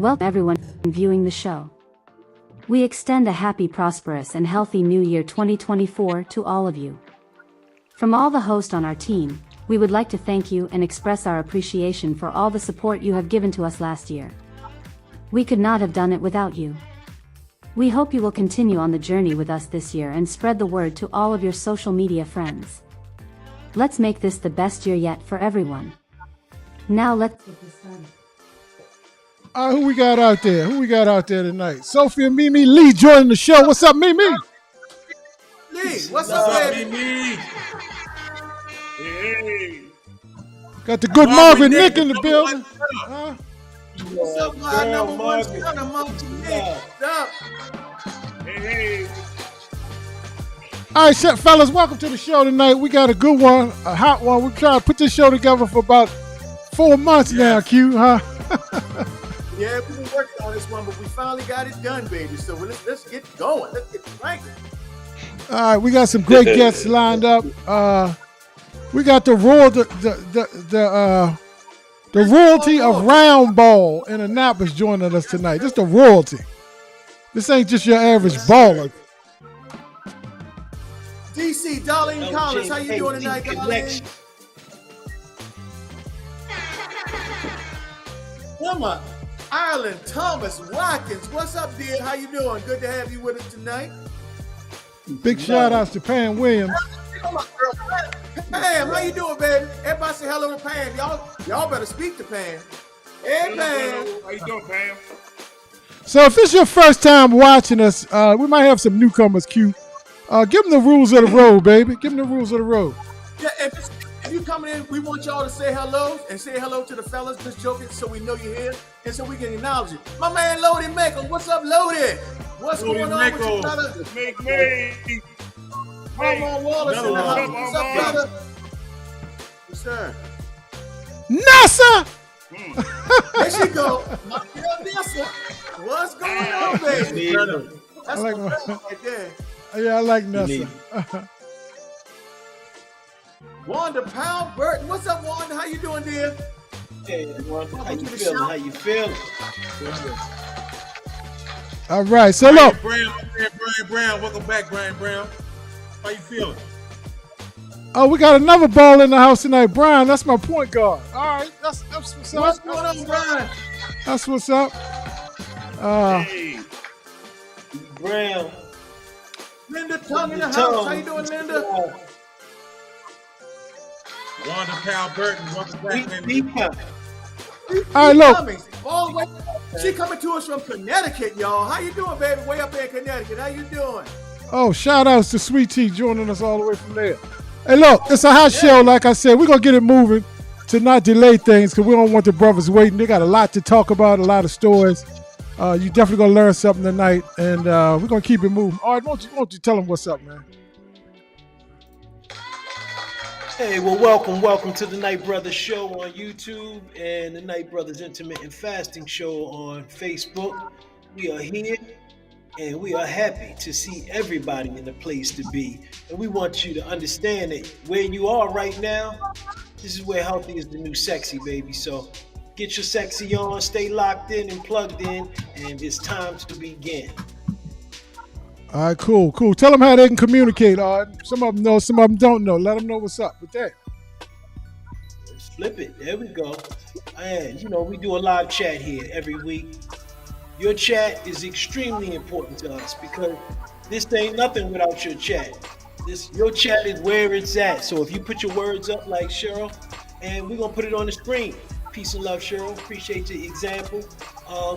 Welcome everyone viewing the show. We extend a happy, prosperous, and healthy New Year 2024 to all of you. From all the hosts on our team, we would like to thank you and express our appreciation for all the support you have given to us last year. We could not have done it without you. We hope you will continue on the journey with us this year and spread the word to all of your social media friends. Let's make this the best year yet for everyone. Now let's get this started. Who we got out there? Who we got out there tonight? Sophie and Mimi Lee joining the show. What's up, Mimi? Lee, what's up, Mimi? Hey. Got the good Marvin Nick in the building. Huh? What's up, my number one son amongst Nick? What's up? Hey. All right, fellas, welcome to the show tonight. We got a good one, a hot one. We're trying to put this show together for about 4 months now, Q, huh? Yeah, we've been working on this one, but we finally got it done, baby. So let's get going. Let's get cranking. All right, we got some great guests lined up. We got the royalty of round ball in Annapolis joining us tonight. This the royalty. This ain't just your average baller. DC, Darlene Collins, how you doing tonight, Darlene? Emma, Ireland, Thomas, Watkins, what's up, dear? How you doing? Good to have you with us tonight. Big shout outs to Pam Williams. Pam, how you doing, baby? Everybody say hello to Pam. Y'all better speak to Pam. Hey, Pam. How you doing, Pam? So if it's your first time watching us, we might have some newcomers, Q. Give them the rules of the road, baby. Give them the rules of the road. Yeah, if you coming in, we want y'all to say hello and say hello to the fellas, just joking, so we know you're here and so we can acknowledge you. My man, Lodi Mako, what's up, Lodi? What's Lodi going on with you, brother? Make me. Marlon Wallace in the house. What's up, brother? Yes, sir. NASA! There she go. My girl Nessa. What's going on, baby? That's like my girl right there. Yeah, I like NASA. Wanda Powell Burton. What's up, Wanda? How you doing, dear? Hey, Wanda. How you feeling? How you feeling? All right, so look. Brian Brown. Welcome back, Brian Brown. How you feeling? Oh, we got another ball in the house tonight. Brian, that's my point guard. All right, that's what's up. What's going on, Brian? That's what's up. Hey. Brown. Linda Tongue in the house. How you doing, Linda? Wanda Powell Burton. Welcome back, Linda. All right, look. All the way. She coming to us from Connecticut, y'all. How you doing, baby? Way up there in Connecticut. How you doing? Oh, shout outs to Sweet Tea joining us all the way from there. Hey, look, it's a hot show. Like I said, we're going to get it moving to not delay things because we don't want the brothers waiting. They got a lot to talk about, a lot of stories. You definitely going to learn something tonight, and we're going to keep it moving. All right, won't you tell them what's up, man? Hey, well, welcome to the Night Brothers Show on YouTube and the Night Brothers Intermittent Fasting Show on Facebook. We are here, and we are happy to see everybody in the place to be. And we want you to understand that where you are right now, this is where healthy is the new sexy, baby. So get your sexy on, stay locked in and plugged in, and it's time to begin. All right, cool. Tell them how they can communicate. All right? Some of them know, some of them don't know. Let them know what's up with that. Let's flip it. There we go. And, we do a live chat here every week. Your chat is extremely important to us because this ain't nothing without your chat. Your chat is where it's at. So if you put your words up like Cheryl, and we're going to put it on the screen. Peace and love, Cheryl. Appreciate the example.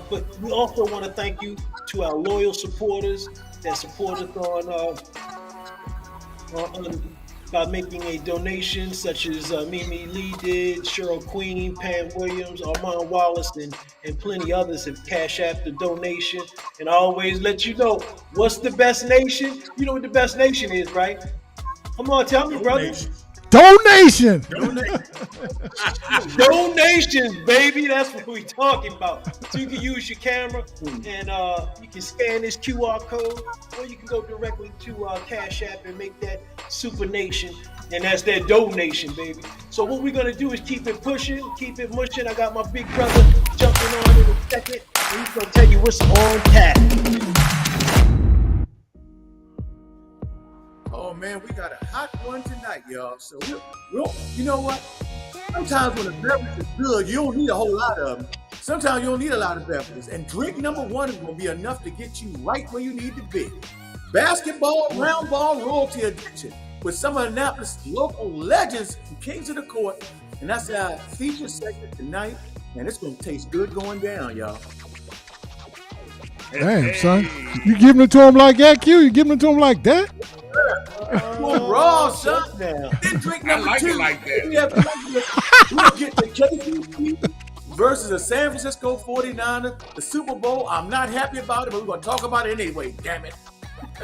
But we also want to thank you to our loyal supporters that support us by making a donation, such as Mimi Lee did, Cheryl Queen, Pam Williams, Armand Wallace, and plenty others have cashed out the donation. And I always let you know, what's the best nation? You know what the best nation is, right? Come on, tell me, brother. Donation. Donations, baby. That's what we talking about. So you can use your camera and you can scan this QR code, or you can go directly to Cash App and make that Super Nation, and that's that donation, baby. So what we're gonna do is keep it pushing, keep it mushing. I got my big brother jumping on in a second. He's gonna tell you what's on tap. Oh man, we got a hot one tonight, y'all. So you know what? Sometimes when a beverage is good, you don't need a whole lot of them. Sometimes you don't need a lot of beverages. And drink number one is gonna be enough to get you right where you need to be. Basketball, round ball, royalty edition with some of Annapolis local legends and kings of the court. And that's our feature segment tonight. And it's gonna taste good going down, y'all. Damn, son. You giving it to him like that, Q? You giving it to him like that? Raw, son. Now. Then drink I number like two. it like that. We'll get the KC versus the San Francisco 49ers, the Super Bowl. I'm not happy about it, but we're going to talk about it anyway, damn it.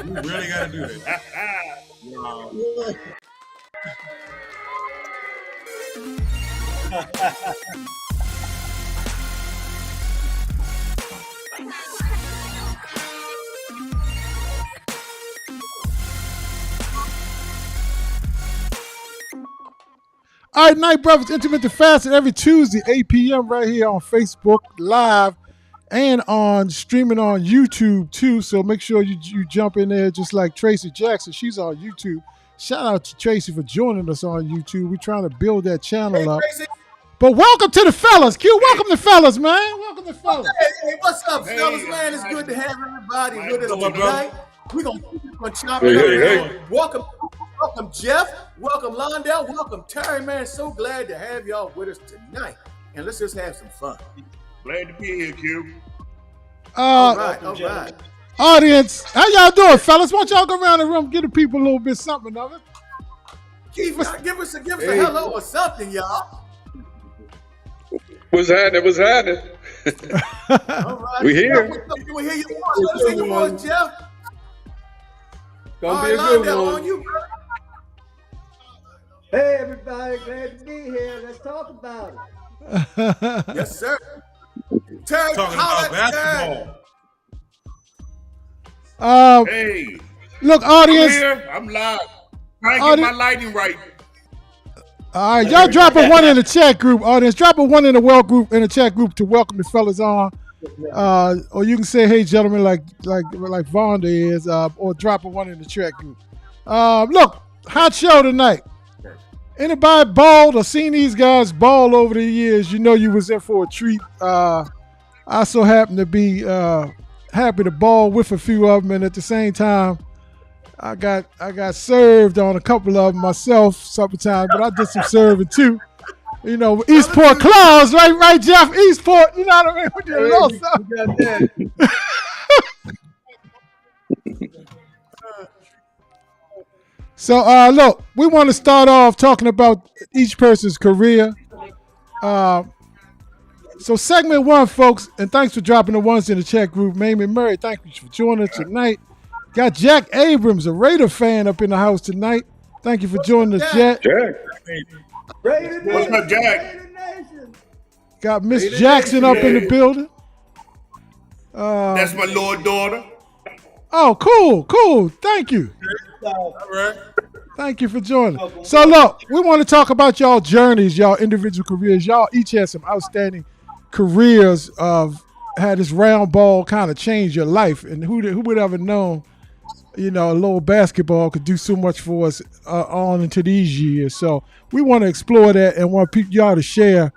You really got to do that. All right, Night Brothers, Intimate the Facet every Tuesday, 8 p.m. right here on Facebook Live and on streaming on YouTube too. So make sure you jump in there just like Tracy Jackson. She's on YouTube. Shout out to Tracy for joining us on YouTube. We're trying to build that channel up. Tracy. But welcome to the fellas, Q. Welcome to fellas, man. Welcome to fellas. Hey, what's up, Hey, fellas, man? It's good to have everybody with us Come on, tonight. We're going to chop Hey, it up. hey, hey. Welcome, Jeff. Welcome, Londell. Welcome, Terry, man. So glad to have y'all with us tonight. And let's just have some fun. Glad to be here, Q. All right. Audience, how y'all doing, fellas? Why don't y'all go around the room, give the people a little bit something of it? Keith, give us a hello or something, y'all. What's happening? What's happening? All right. We here. We hear your voice. Let us hear your voice, Jeff. Gonna be a Londell, good on one. you, brother. Hey everybody, glad to be here. Let's talk about it. Yes, sir. Terry, Talking holla about at Terry. basketball. Hey, Look, I'm audience. here. I'm live. Trying to get my lighting right. All right, y'all drop a one in the chat group, audience. Drop a one in the in the chat group to welcome the fellas on. Or you can say, "Hey, gentlemen," like Vonda is, or drop a one in the chat group. Look, hot show tonight. Anybody balled or seen these guys ball over the years? You know you was in for a treat. I so happen to be happy to ball with a few of them, and at the same time, I got served on a couple of them myself sometimes, but I did some serving too. You know, Eastport Claws, right, Jeff? Eastport, you know what I mean? We did a little something. We got that. So, look, we want to start off talking about each person's career. So, segment one, folks, and thanks for dropping the ones in the chat group. Mamie Murray, thank you for joining us tonight. Got Jack Abrams, a Raider fan, up in the house tonight. Thank you for joining us, Jack. Jack. What's up, Jack? Got Miss Jackson up in the building. That's my Lord daughter. Oh, cool. Thank you. All right. Thank you for joining. So, look, we want to talk about y'all journeys, y'all individual careers. Y'all each had some outstanding careers of how this round ball kind of changed your life. And who would ever known, you know, a little basketball could do so much for us on into these years. So we want to explore that and want y'all to share.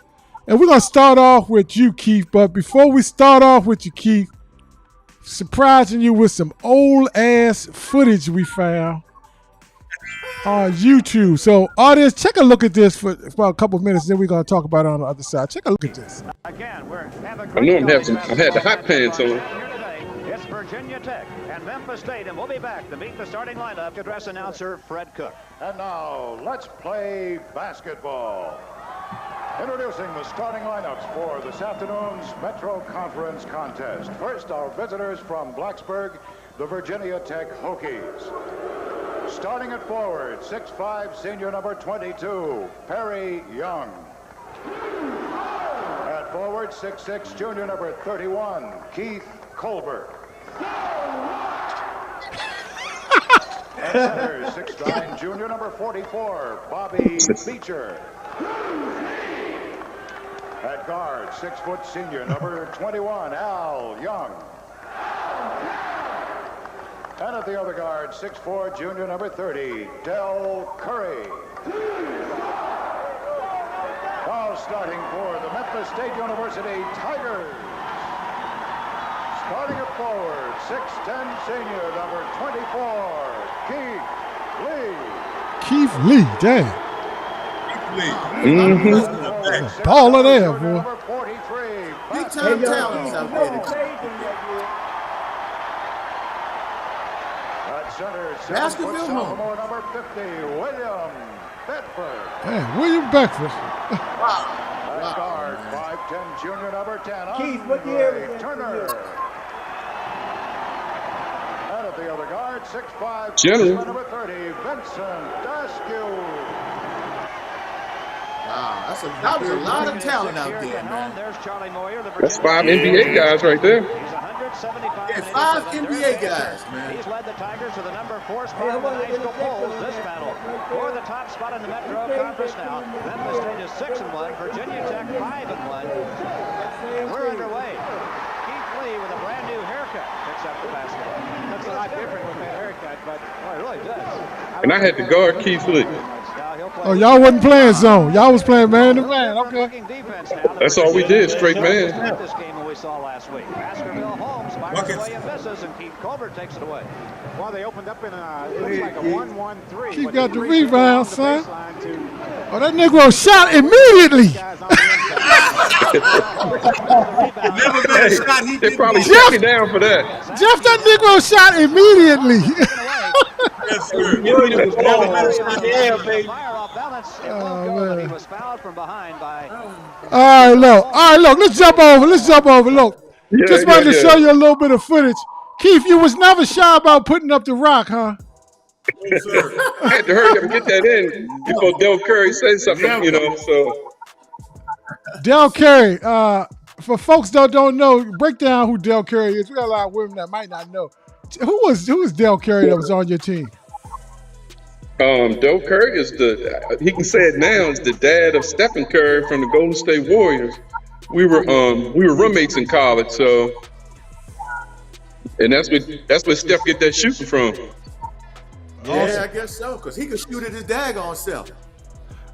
And we're going to start off with you, Keith. But before we start off with you, Keith, surprising you with some old-ass footage we found on YouTube. So, audience, take a look at this for a couple of minutes, then we're going to talk about it on the other side. Take a look at this. Again, I know I've had the hot pants on. It's Virginia Tech and Memphis State, and we'll be back to meet the starting lineup. Address announcer Fred Cook. And now, let's play basketball. Introducing the starting lineups for this afternoon's Metro Conference contest. First, our visitors from Blacksburg, the Virginia Tech Hokies. Starting at forward, 6'5", senior number 22, Perry Young. At forward, 6'6", junior number 31, Keith Colbert. At center, 6'9", junior number 44, Bobby Beecher. At At guard, 6-foot senior, number 21, Al Young. And at the other guard, 6'4", junior, number 30, Del Curry. Now starting for the Memphis State University Tigers. Starting at forward, 6'10", senior, number 24, Keith Lee. Keith Lee, damn. Mm-hmm. Baller there, boy. Number 43, Big time talents out there. at center, Baskerville 7-foot home. sophomore, number 50, William Bedford. Damn, William Beckford. At guard, 5'10", junior, number 10, Keith, what year Andre was that Turner. for you? And at the other guard, 6'5", General. number 30, Vincent Askew. Wow, that was a lot of talent out there, man. There's Charlie Moyer, the That's Virginia 5 NBA guys right there. He's 175. Yeah, and 5 87. NBA There's guys, Vincent. man. He's led the Tigers to the number 4 Hey, spot I in the wanna high school interject polls on this that. battle. Right For there. the top spot in the Metro Conference now. Memphis State is 6-1. Virginia Tech 5-1. We're underway. Keith Lee with a brand new haircut picks up the basket. Looks a lot different with that haircut, but it really does. And I had to guard Keith Lee. Now he'll play Oh, y'all wasn't playing zone. Y'all was playing man to man. Okay. looking defense now. That's all we did, straight man. This game that we saw last week. Baskerville Holmes fires away and misses, and Keith Colbert takes it away. Well, they opened up in a, it looks like a 1-1-3. Keith with got the three people rebound, on the son. baseline to Oh, that Negro shot immediately. guys on the inside. Never been a shot he They didn't probably make. shut me down for that. Jeff, that Negro shot immediately. Yes, sir. Never Never been a shot. Yeah, baby. Fire off balance. It Oh, won't go, but man. he was fouled from behind by. All right, look. Let's jump over. Look. Yeah, Just wanted to yeah. show you a little bit of footage. Keith, you was never shy about putting up the rock, huh? No, sir. I had to hurry up and get that in before Del Curry said something, you know. So Del Curry, for folks that don't know, break down who Del Curry is. We got a lot of women that might not know. Who was Del Curry that was on your team? Del Curry is he can say it now, is the dad of Stephen Curry from the Golden State Warriors. We were roommates in college, so and that's where Steph get that shooting from. Yeah, I guess so, because he could shoot at his daggone self.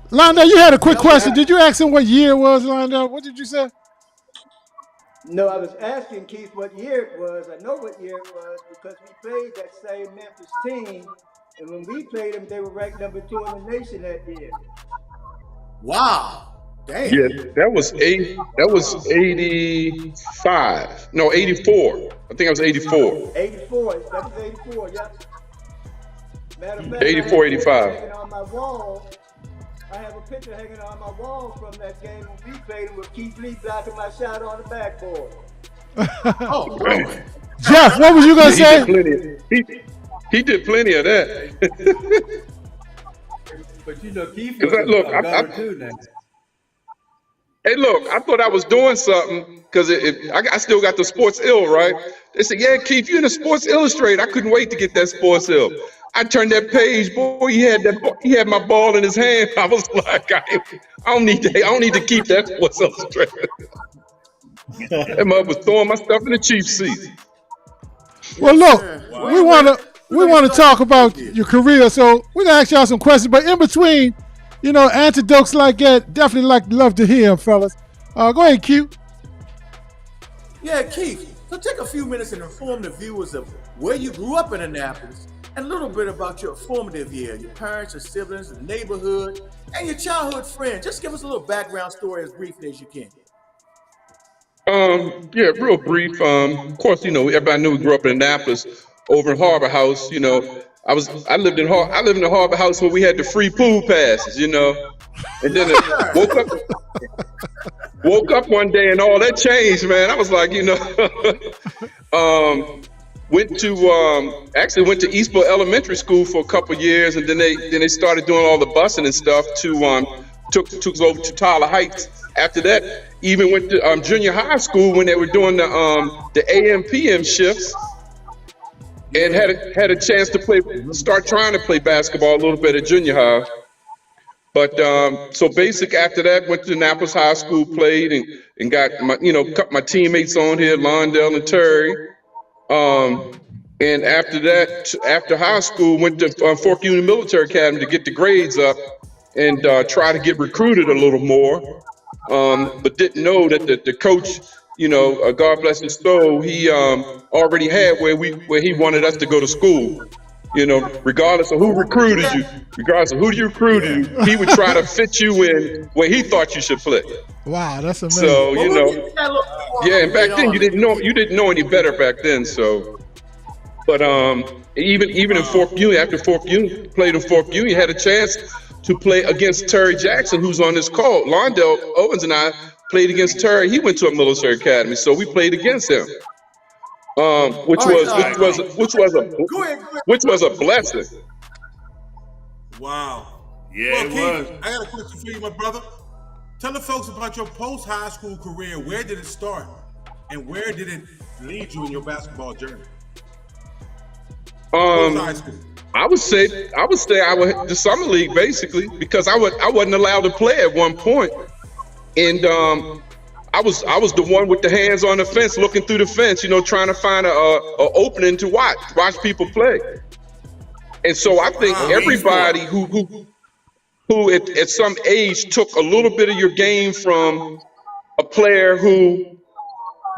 Londell, you had a quick question. Did you ask him what year it was, Londell? What did you say? No, I was asking Keith what year it was. I know what year it was because we played that same Memphis team, and when we played them, they were ranked number 2 in the nation that year. Wow. Damn. Yeah, that was 85. No, 84. I think I was 84. 84, that was 84, yep. Matter of fact, 84, I have a 85. picture hanging on my wall. I have a picture hanging on my wall from that game when we played with Keith Lee blocking my shot on the backboard. Oh, Lord. Jeff, what was you going to say? He did plenty of that. But you know, Keith Cause was look, a guard too now. Hey, look, I thought I was doing something because I still got the Sports Ill, right? They said, yeah, Keith, you in the Sports Illustrated. I couldn't wait to get that Sports Ill. I turned that page, boy. He had my ball in his hand. I was like, I don't need to keep that Sports Illustrated. That mother was throwing my stuff in the cheap seat. Well, look, we want to talk about your career, so we're gonna ask y'all some questions. But in between, you know, anecdotes like that, definitely love to hear them, fellas. Go ahead, Q. Yeah, Keith. So take a few minutes and inform the viewers of where you grew up in Annapolis and a little bit about your formative year, your parents, your siblings, the neighborhood, and your childhood friends. Just give us a little background story as briefly as you can. Yeah, real brief. Of course, you know, everybody knew we grew up in Annapolis, over in Harbor House. You know, I lived in the Harbor House where we had the free pool passes. You know, and then woke up one day and all that changed, man. I was like, you know, went to Eastboro Elementary School for a couple of years, and then they started doing all the busing and stuff took us over to Tyler Heights. After that, even went to junior high school when they were doing the AM PM shifts, and had a chance to start trying to play basketball a little bit at junior high. But so basic after that, went to Annapolis High School, played and got my cut my teammates on here, Londell and Terry. And after that, after high school, went to Fork Union Military Academy to get the grades up and try to get recruited a little more. But didn't know that the coach, God bless his soul, he already had where he wanted us to go to school. Regardless of who recruited you, regardless of who you recruited, he would try to fit you in where he thought you should play. Wow, that's amazing. So yeah, and back then you didn't know any better back then. So, but even in Fork Union, after Fork Union played in Fork Union, had a chance to play against Terry Jackson, who's on this call. Londell Owens and I played against Terry. He went to a military academy, so we played against him. Which was a blessing. Wow. Yeah, well, it Keith, was. I got a question for you, my brother. Tell the folks about your post-high school career. Where did it start? And where did it lead you in your basketball journey? Post-high school. I would say the summer league basically, because I wasn't allowed to play at one point. And I was the one with the hands on the fence, looking through the fence, trying to find a opening to watch people play. And so I think everybody who at some age took a little bit of your game from a player who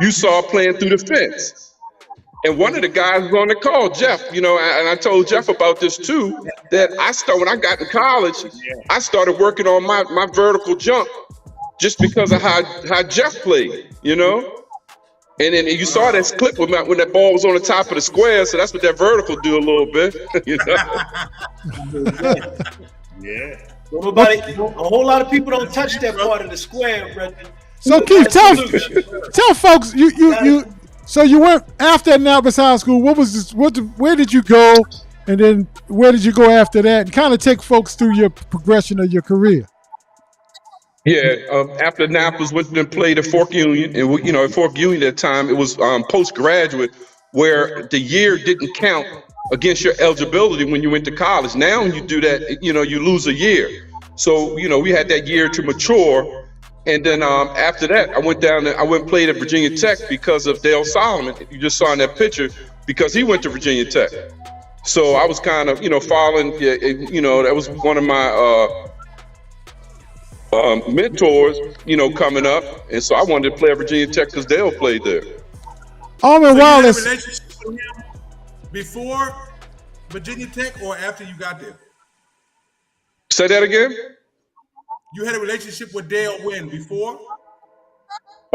you saw playing through the fence. And one of the guys was on the call, Jeff, and I told Jeff about this too, that when I got to college, I started working on my vertical jump just because of how Jeff played, And then you saw that clip when that ball was on the top of the square, so that's what that vertical do a little bit, Yeah. A whole lot of people don't touch that part of the square, brother. So Keith, tell folks so you went after Annapolis High School. Where did you go, and then where did you go after that? And kind of take folks through your progression of your career. Yeah, after Annapolis, went and played at Fork Union, and at Fork Union at the time it was postgraduate, where the year didn't count against your eligibility when you went to college. Now when you do that, you lose a year. So we had that year to mature. And then after that, I went and played at Virginia Tech because of Dale Solomon. You just saw in that picture, because he went to Virginia Tech. So I was kind of, following, that was one of my mentors, coming up. And so I wanted to play at Virginia Tech because Dale played there. Almond Wallace. You had a relationship with him before Virginia Tech or after you got there? Say that again? You had a relationship with Dale when? Before?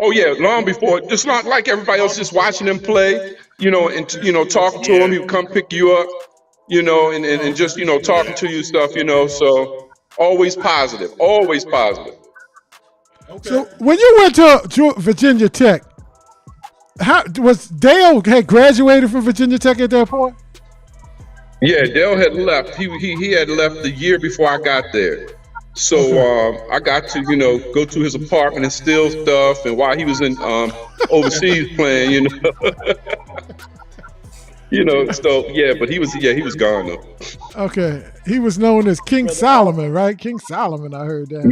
Oh yeah, long before. Just not like everybody else, just watching him play, and talking to him. He would come pick you up, and just talking to you stuff, So always positive, always positive. Okay. So when you went to Virginia Tech, how was Dale had graduated from Virginia Tech at that point? Yeah, Dale had left. He had left the year before I got there. So I got to, go to his apartment and steal stuff, and while he was in overseas playing, So yeah, but he was gone though. Okay, he was known as King Solomon, right? King Solomon, I heard that.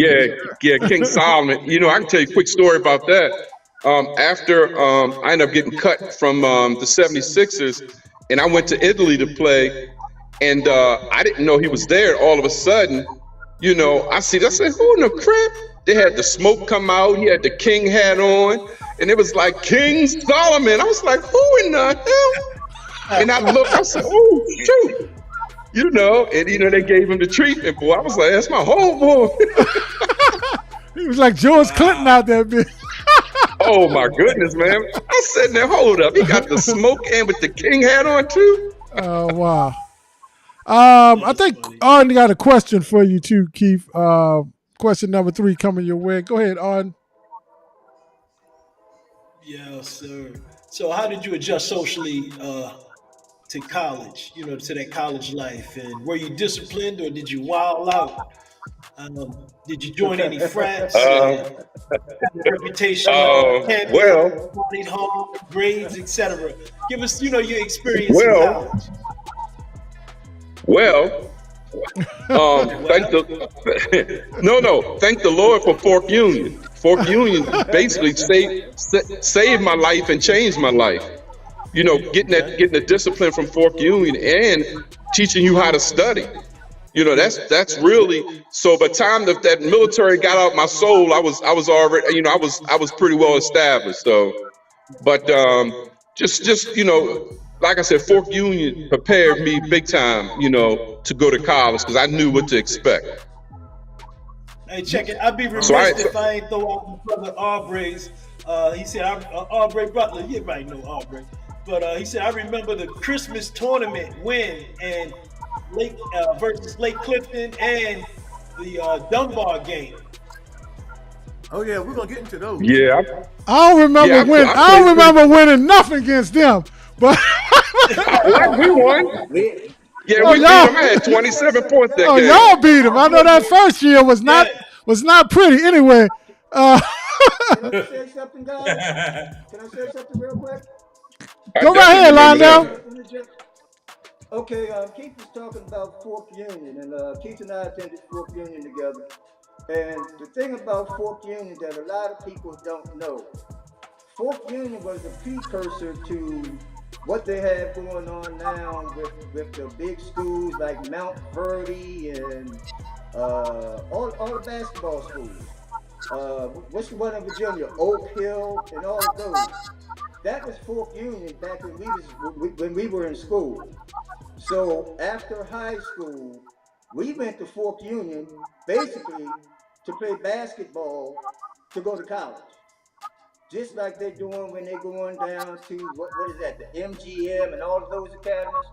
Yeah, King Solomon. I can tell you a quick story about that. After I ended up getting cut from the 76ers, and I went to Italy to play, and I didn't know he was there. All of a sudden, I said, who in the crap? They had the smoke come out. He had the king hat on, and it was like King Solomon. I was like, who in the hell? And I looked, I said, oh, shoot. And they gave him the treatment, boy. I was like, that's my homeboy. He was like George Clinton out there, bitch. Oh my goodness, man. I said, now hold up. He got the smoke and with the king hat on too. Oh wow. I think Arden got a question for you too, Keith. Question number 3 coming your way. Go ahead, Arden. Yes, sir. So how did you adjust socially to college, to that college life? And were you disciplined or did you wild out? Did you join any frats? Reputation, well, studied hard, grades, etc. Give us, your experience in college. Well, Thank the thank the Lord for Fork Union. Fork Union basically saved my life and changed my life. You know, getting the discipline from Fork Union and teaching you how to study. You know, that's really so. By the time that military got out my soul, I was already, you know, I was pretty well established. So, but just you know, like I said, Fork Union prepared me big time, you know, to go to college because I knew what to expect. Hey, check it. I'd be remiss if I ain't throw out my brother Aubrey's. He said, Aubrey Butler, you might know Aubrey. But he said, I remember the Christmas tournament win and Lake versus Lake Clifton and the Dunbar game. Oh yeah, we're gonna get into those. Yeah, I don't remember winning. I don't remember winning nothing against them. But we won. Yeah, we beat them. I had 27 points that game. Oh, y'all beat them. I know that first year was not pretty. Anyway. Can I say something, guys? Can I say something real quick? Go right ahead, Lionel. Okay, Keith was talking about Fork Union, and Keith and I attended Fork Union together. And the thing about Fork Union that a lot of people don't know, Fork Union was a precursor to what they have going on now with the big schools like Mount Verdi and all the basketball schools. What's the one in Virginia? Oak Hill and all of those. That was Fork Union back when we were in school. So after high school, we went to Fork Union basically to play basketball to go to college. Just like they're doing when they're going down to, what is that, the MGM and all of those academies.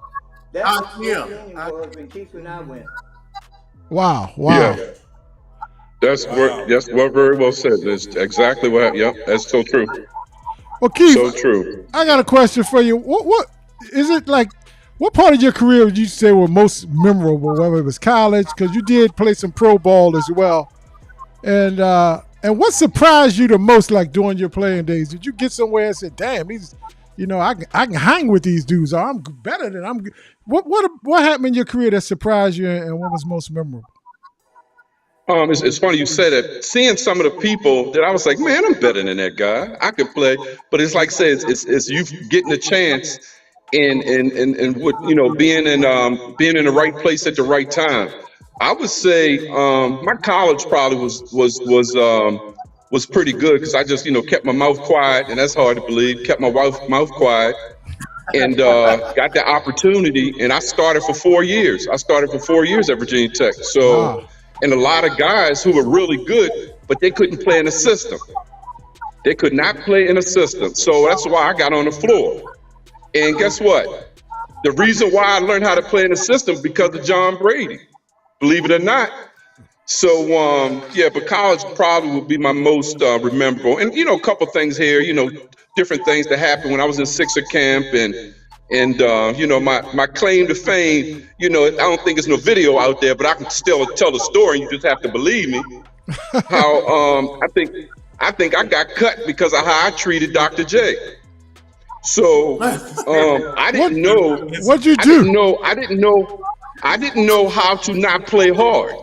That's what Fork Union was when Keith and I went. Wow. Yeah. That's very well said. That's exactly what. Yep, that's so true. Well, Keith, so true. I got a question for you. What is it like? What part of your career would you say were most memorable? Whether it was college, because you did play some pro ball as well, and what surprised you the most, like during your playing days? Did you get somewhere and say, "Damn, these, you know, I can hang with these dudes. Or I'm better than I'm." What happened in your career that surprised you, and what was most memorable? It's funny you said that. Seeing some of the people that I was like, man, I'm better than that guy. I could play, but it's like I said, it's you getting a chance and what, you know, being in the right place at the right time. I would say my college probably was pretty good because I just, you know, kept my mouth quiet, and that's hard to believe. Kept my mouth quiet, and got the opportunity. And I started for 4 years. I started for 4 years at Virginia Tech. So. Wow. And a lot of guys who were really good, but they couldn't play in the system. They could not play in a system. So that's why I got on the floor. And guess what? The reason why I learned how to play in the system because of John Brady, believe it or not. So, but college probably would be my most memorable. And, you know, a couple things here, you know, different things that happened when I was in Sixer camp and you know, my claim to fame, you know, I don't think there's no video out there, but I can still tell the story. You just have to believe me. How I think I got cut because of how I treated Dr. J. So I didn't know. What'd you do? I didn't know how to not play hard.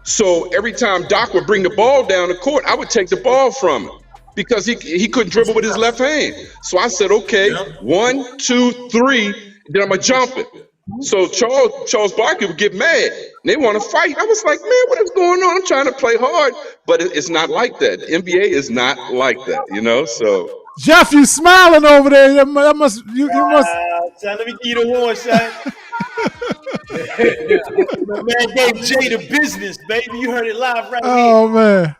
So every time Doc would bring the ball down the court, I would take the ball from him. Because he couldn't dribble with his left hand. So I said, okay, 1, 2, 3, then I'm going to jump it. So Charles Barkley would get mad. And they want to fight. I was like, man, what is going on? I'm trying to play hard. But it's not like that. The NBA is not like that, you know? So Jeff, you smiling over there. You must. Son, let me give you the one, son. My man gave Jay the business, baby. You heard it live right here. Oh, man.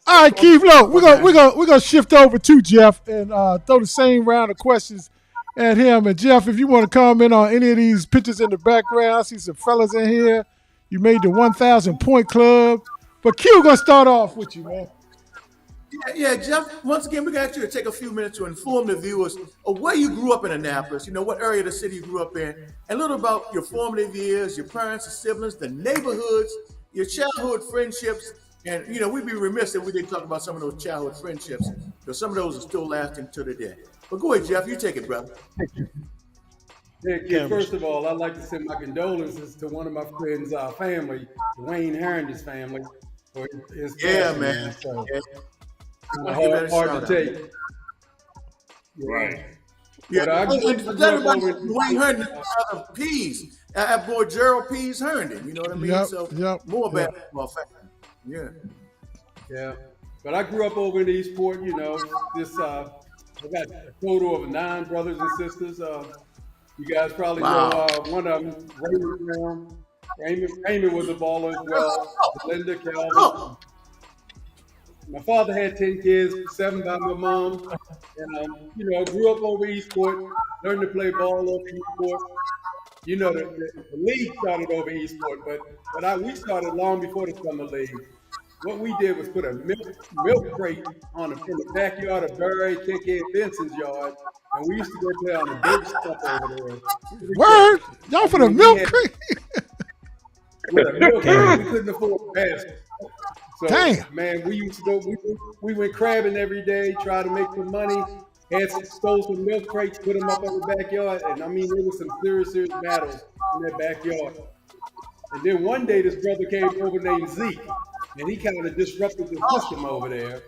All right, Keith, look, we're gonna shift over to Jeff and throw the same round of questions at him. And Jeff, if you want to comment on any of these pictures in the background, I see some fellas in here. You made the 1,000 point club. But Q, gonna start off with you, man. Yeah, Jeff, once again, we got you to take a few minutes to inform the viewers of where you grew up in Annapolis, you know, what area of the city you grew up in, and a little about your formative years, your parents, your siblings, the neighborhoods, your childhood friendships. And, you know, we'd be remiss if we didn't talk about some of those childhood friendships, because some of those are still lasting to today. But go ahead, Jeff. You take it, brother. Yeah, kid, first of all, I'd like to send my condolences to one of my friends' family, Wayne Herndon's family, for his Yeah, passing, man. So Yeah. hard to take. Right. Yeah, But I and grew everybody up over- Dwayne Herndon, brother Pease, that boy Gerald Pease Herndon. You know what I mean? Yep, So yep, more yep. basketball fan. Yeah. Yeah, but I grew up over in Eastport. You know, I got a total of 9 brothers and sisters. You guys probably Wow. know one of them, Raymond Brown. Raymond was a baller as well. Linda Calvin. Oh. My father had 10 kids, 7 by my mom, and you know, grew up over Eastport. Learned to play ball over Eastport. You know, the league started over Eastport, but we started long before the summer league. What we did was put a milk crate in the backyard of Barry, KK, and Benson's yard, and we used to go play on the dirt stuff over there. Word, y'all for the milk crate. With a milk crate, we couldn't afford a basket. So, Damn. man, we used to go. We went crabbing every day, try to make some money. Stole some milk crates, put them up in the backyard, and I mean, there was some serious battles in that backyard. And then one day, this brother came over named Zeke, and he kind of disrupted the system over there.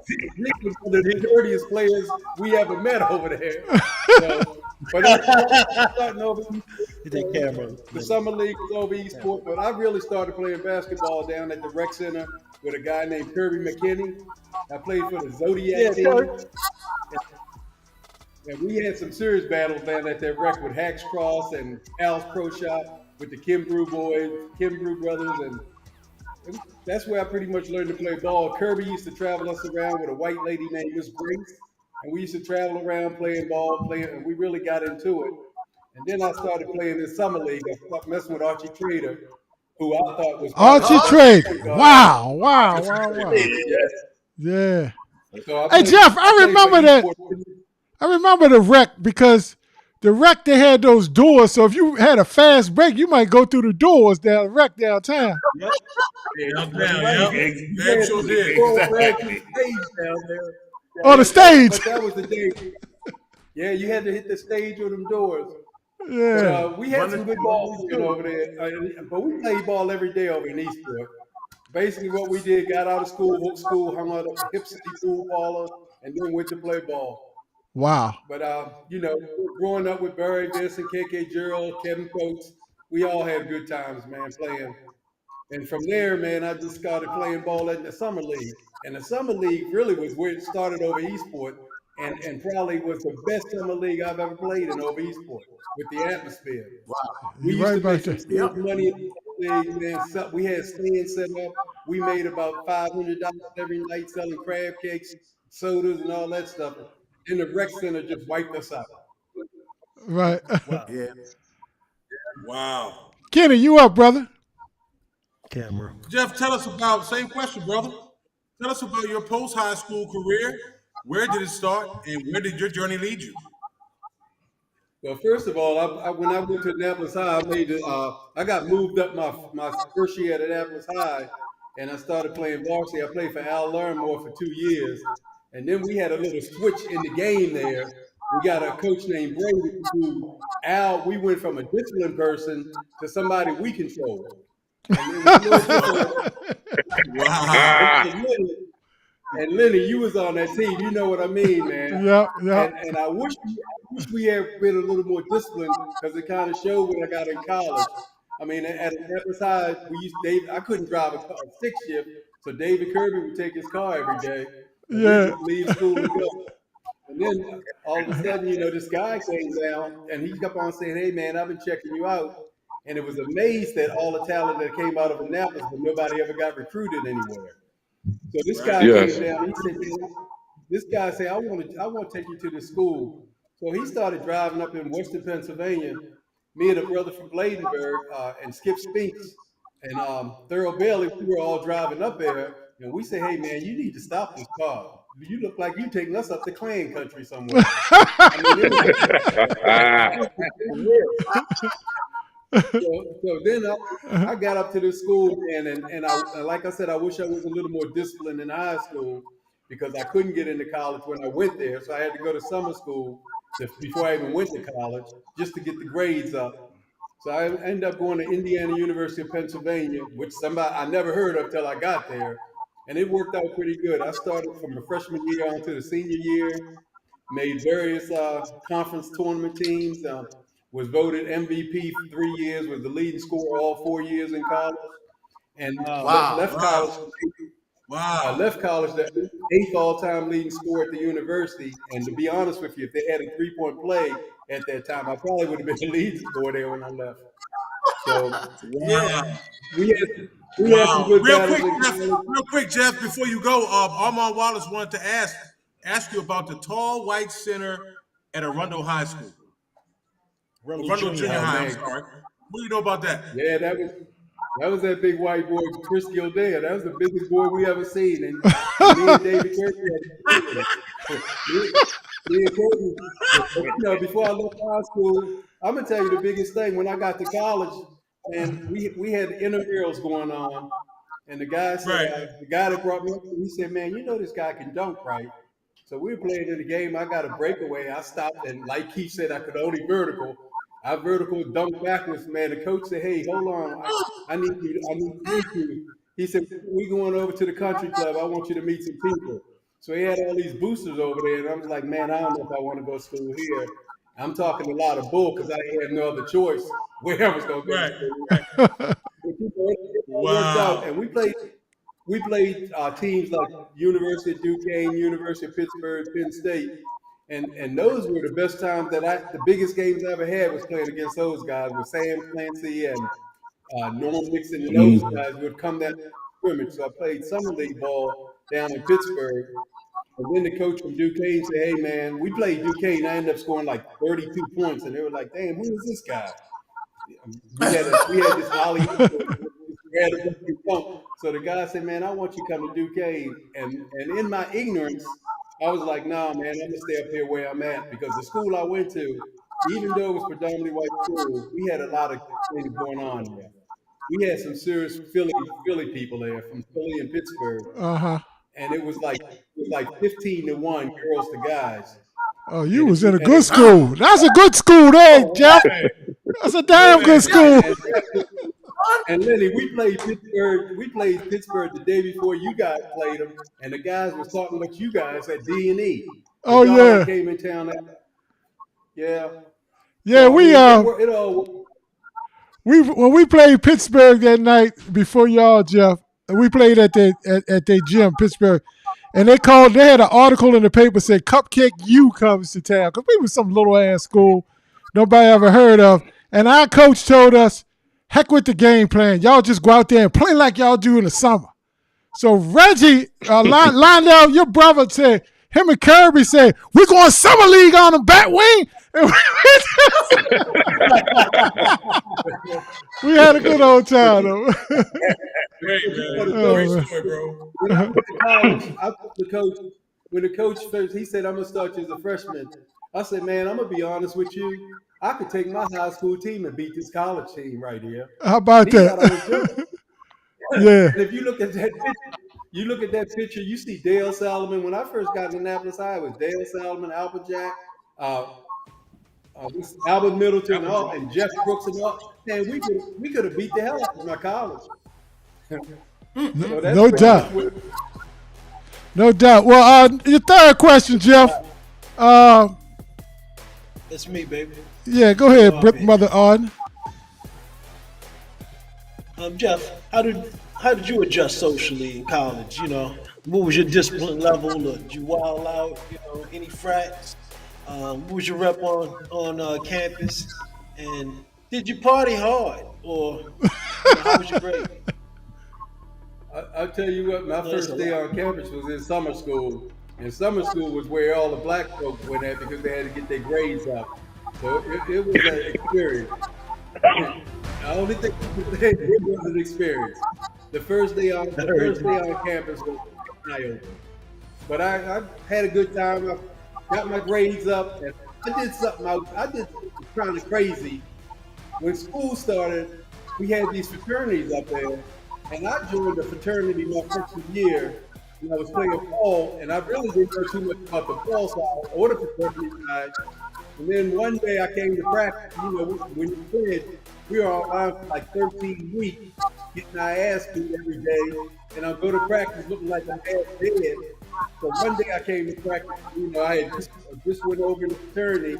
Zeke was one of the dirtiest players we ever met over there. So, but starting over the summer league was over Eastport, but I really started playing basketball down at the rec center with a guy named Kirby McKinney. I played for the Zodiac team. And we had some serious battles down at that rec with Hacks Cross and Al's Pro Shop with the Kimbrew boys, Kimbrew brothers, and that's where I pretty much learned to play ball. Kirby used to travel us around with a white lady named Miss Grace, and we used to travel around playing ball, and we really got into it. And then I started playing in summer league. I started messing with Archie Trader, who I thought was Archie Trader. Wow. Yeah. So Hey Jeff, I remember that. I remember the rec because the rec they had those doors. So if you had a fast break, you might go through the doors down the rec downtown. Yep. Sure did. Exactly. On the stage. But that was the day. Yeah, you had to hit the stage with them doors. Yeah. But, we had some good balls over there, but we played ball every day over in Eastport. Basically, what we did, got out of school, hooked school, hung out at the Hip City pool parlor, and then went to play ball. Wow. But, you know, growing up with Barry Benson, KK Gerald, Kevin Coates, we all had good times, man, playing. And from there, man, I just started playing ball in the summer league. And the summer league really was where it started over Eastport, and probably was the best summer league I've ever played in over Eastport with the atmosphere. Wow. We You used right to make about some that. serious money in the league, man. So we had stands set up. We made about $500 every night selling crab cakes, sodas, and all that stuff. And the rec center just wiped us out. Right. Yeah. Wow. Kenny, you up, brother? Jeff, tell us about, same question, brother. Tell us about your post-high school career. Where did it start, and where did your journey lead you? Well, first of all, when I went to Annapolis High, I got moved up my first year at Annapolis High, and I started playing varsity. I played for Al Larimore for 2 years, and then we had a little switch in the game there. We got a coach named Brady who we went from a disciplined person to somebody we controlled. And Lenny, you was on that team. You know what I mean, man. Yeah. And I wish we had been a little more disciplined because it kind of showed when I got in college. I mean, at Annapolis High, I couldn't drive a six shift, so David Kirby would take his car every day. Yeah. Leave school and go. And then all of a sudden, you know, this guy came down and he kept on saying, "Hey, man, I've been checking you out." And it was amazed at all the talent that came out of Annapolis, but nobody ever got recruited anywhere. So this guy came down. He said, "This guy said, I want to take you to the school." So he started driving up in Western Pennsylvania. Me and a brother from Bladenburg and Skip Spinks and Thurl Bailey, we were all driving up there, and we said, "Hey, man, you need to stop this car. You look like you taking us up to Klan country somewhere." So then I got up to the school, and I, like I said, I wish I was a little more disciplined in high school because I couldn't get into college when I went there. So I had to go to summer school. before I even went to college, just to get the grades up. So I ended up going to Indiana University of Pennsylvania, which I never heard of till I got there. And it worked out pretty good. I started from the freshman year on to the senior year, made various conference tournament teams, was voted MVP for 3 years, was the leading scorer all 4 years in college, and left college. I left college the 8th all-time leading scorer at the university. And to be honest with you, if they had a three-point play at that time, I probably would have been the leading scorer there when I left. So Yeah. we had some good battles. Real quick, Jeff, before you go, Armand Wallace wanted to ask you about the tall white center at Arundel High School. Arundel Junior High, I'm sorry. What do you know about that? Yeah, that was that big white boy, Chris Gildea. That was the biggest boy we ever seen. And me and David Kirby before I left high school, I'm gonna tell you the biggest thing. When I got to college, and we had intramurals going on, and the guy said, the guy that brought me up, he said, "Man, you know this guy can dunk, right?" So we were playing in the game. I got a breakaway. I stopped, and like Keith said, I could only vertical. I vertical dunked backwards, man. The coach said, "Hey, hold on, I need you. I need to meet you." He said, "We going over to the country club. I want you to meet some people." So he had all these boosters over there, and I was like, "Man, I don't know if I want to go to school here." I'm talking a lot of bull because I had no other choice where I was going to go. It worked out, and we played teams like University of Duquesne, University of Pittsburgh, Penn State. And those were the best times the biggest games I ever had was playing against those guys with Sam Clancy and Norman Nixon, and those guys would come that scrimmage. So I played summer league ball down in Pittsburgh. And then the coach from Duquesne said, "Hey man, we played Duquesne. I ended up scoring like 32 points." And they were like, "Damn, who is this guy?" We had this Holly. So the guy said, "Man, I want you to come to Duquesne." And in my ignorance, I was like, "Nah, man, I'm gonna stay up here where I'm at," because the school I went to, even though it was predominantly white school, we had a lot of things going on there. We had some serious Philly people there from Philly and Pittsburgh. And it was like 15-1 girls to guys. Oh, you was in a good school. That's a good school there, Jeff. That's a damn good school. And Lenny, we played Pittsburgh the day before you guys played them, and the guys were talking about you guys at D&E. Oh yeah, came in town. Yeah. Yeah, so, when we played Pittsburgh that night before y'all, Jeff, we played at their gym, Pittsburgh, and they had an article in the paper said Cupcake U comes to town, because we was some little ass school nobody ever heard of, and our coach told us, "Heck with the game plan. Y'all just go out there and play like y'all do in the summer." So Reggie, Lionel, your brother said, him and Kirby said, "We're going summer league on the bat wing." We had a good old time, though. Great story, bro. When the coach first, he said, "I'm going to start you as a freshman." I said, "Man, I'm going to be honest with you. I could take my high school team and beat this college team right here." How about that? Yeah. And if you look at that picture, you see Dale Salomon. When I first got to Annapolis High, it was Dale Salomon, Albert Jack, Albert Middleton, and Jeff Brooks and all. Man, we could have beat the hell out of my college. No doubt. No doubt. Well, your third question, Jeff. That's me, baby. Yeah, go ahead, Mother Arden. Jeff, how did you adjust socially in college? You know, what was your discipline level? Or did you wild out? You know, any frats? What was your rep on campus? And did you party hard, or how was your grade? I'll tell you what. My first day on campus was in summer school, and summer school was where all the black folks went at because they had to get their grades up. So it was an experience. I only think it was an experience. The first day on campus was eye-opening. But I had a good time. I got my grades up, and I did something. I did kind of crazy. When school started, we had these fraternities up there, and I joined a fraternity my freshman year. And I was playing ball, and I really didn't know too much about the ball side or the fraternity side. And then one day I came to practice. You know, when you played, we were online for like 13 weeks, getting our ass beat every day. And I'll go to practice looking like I'm half dead. So one day I came to practice, you know, I had just went over to fraternity.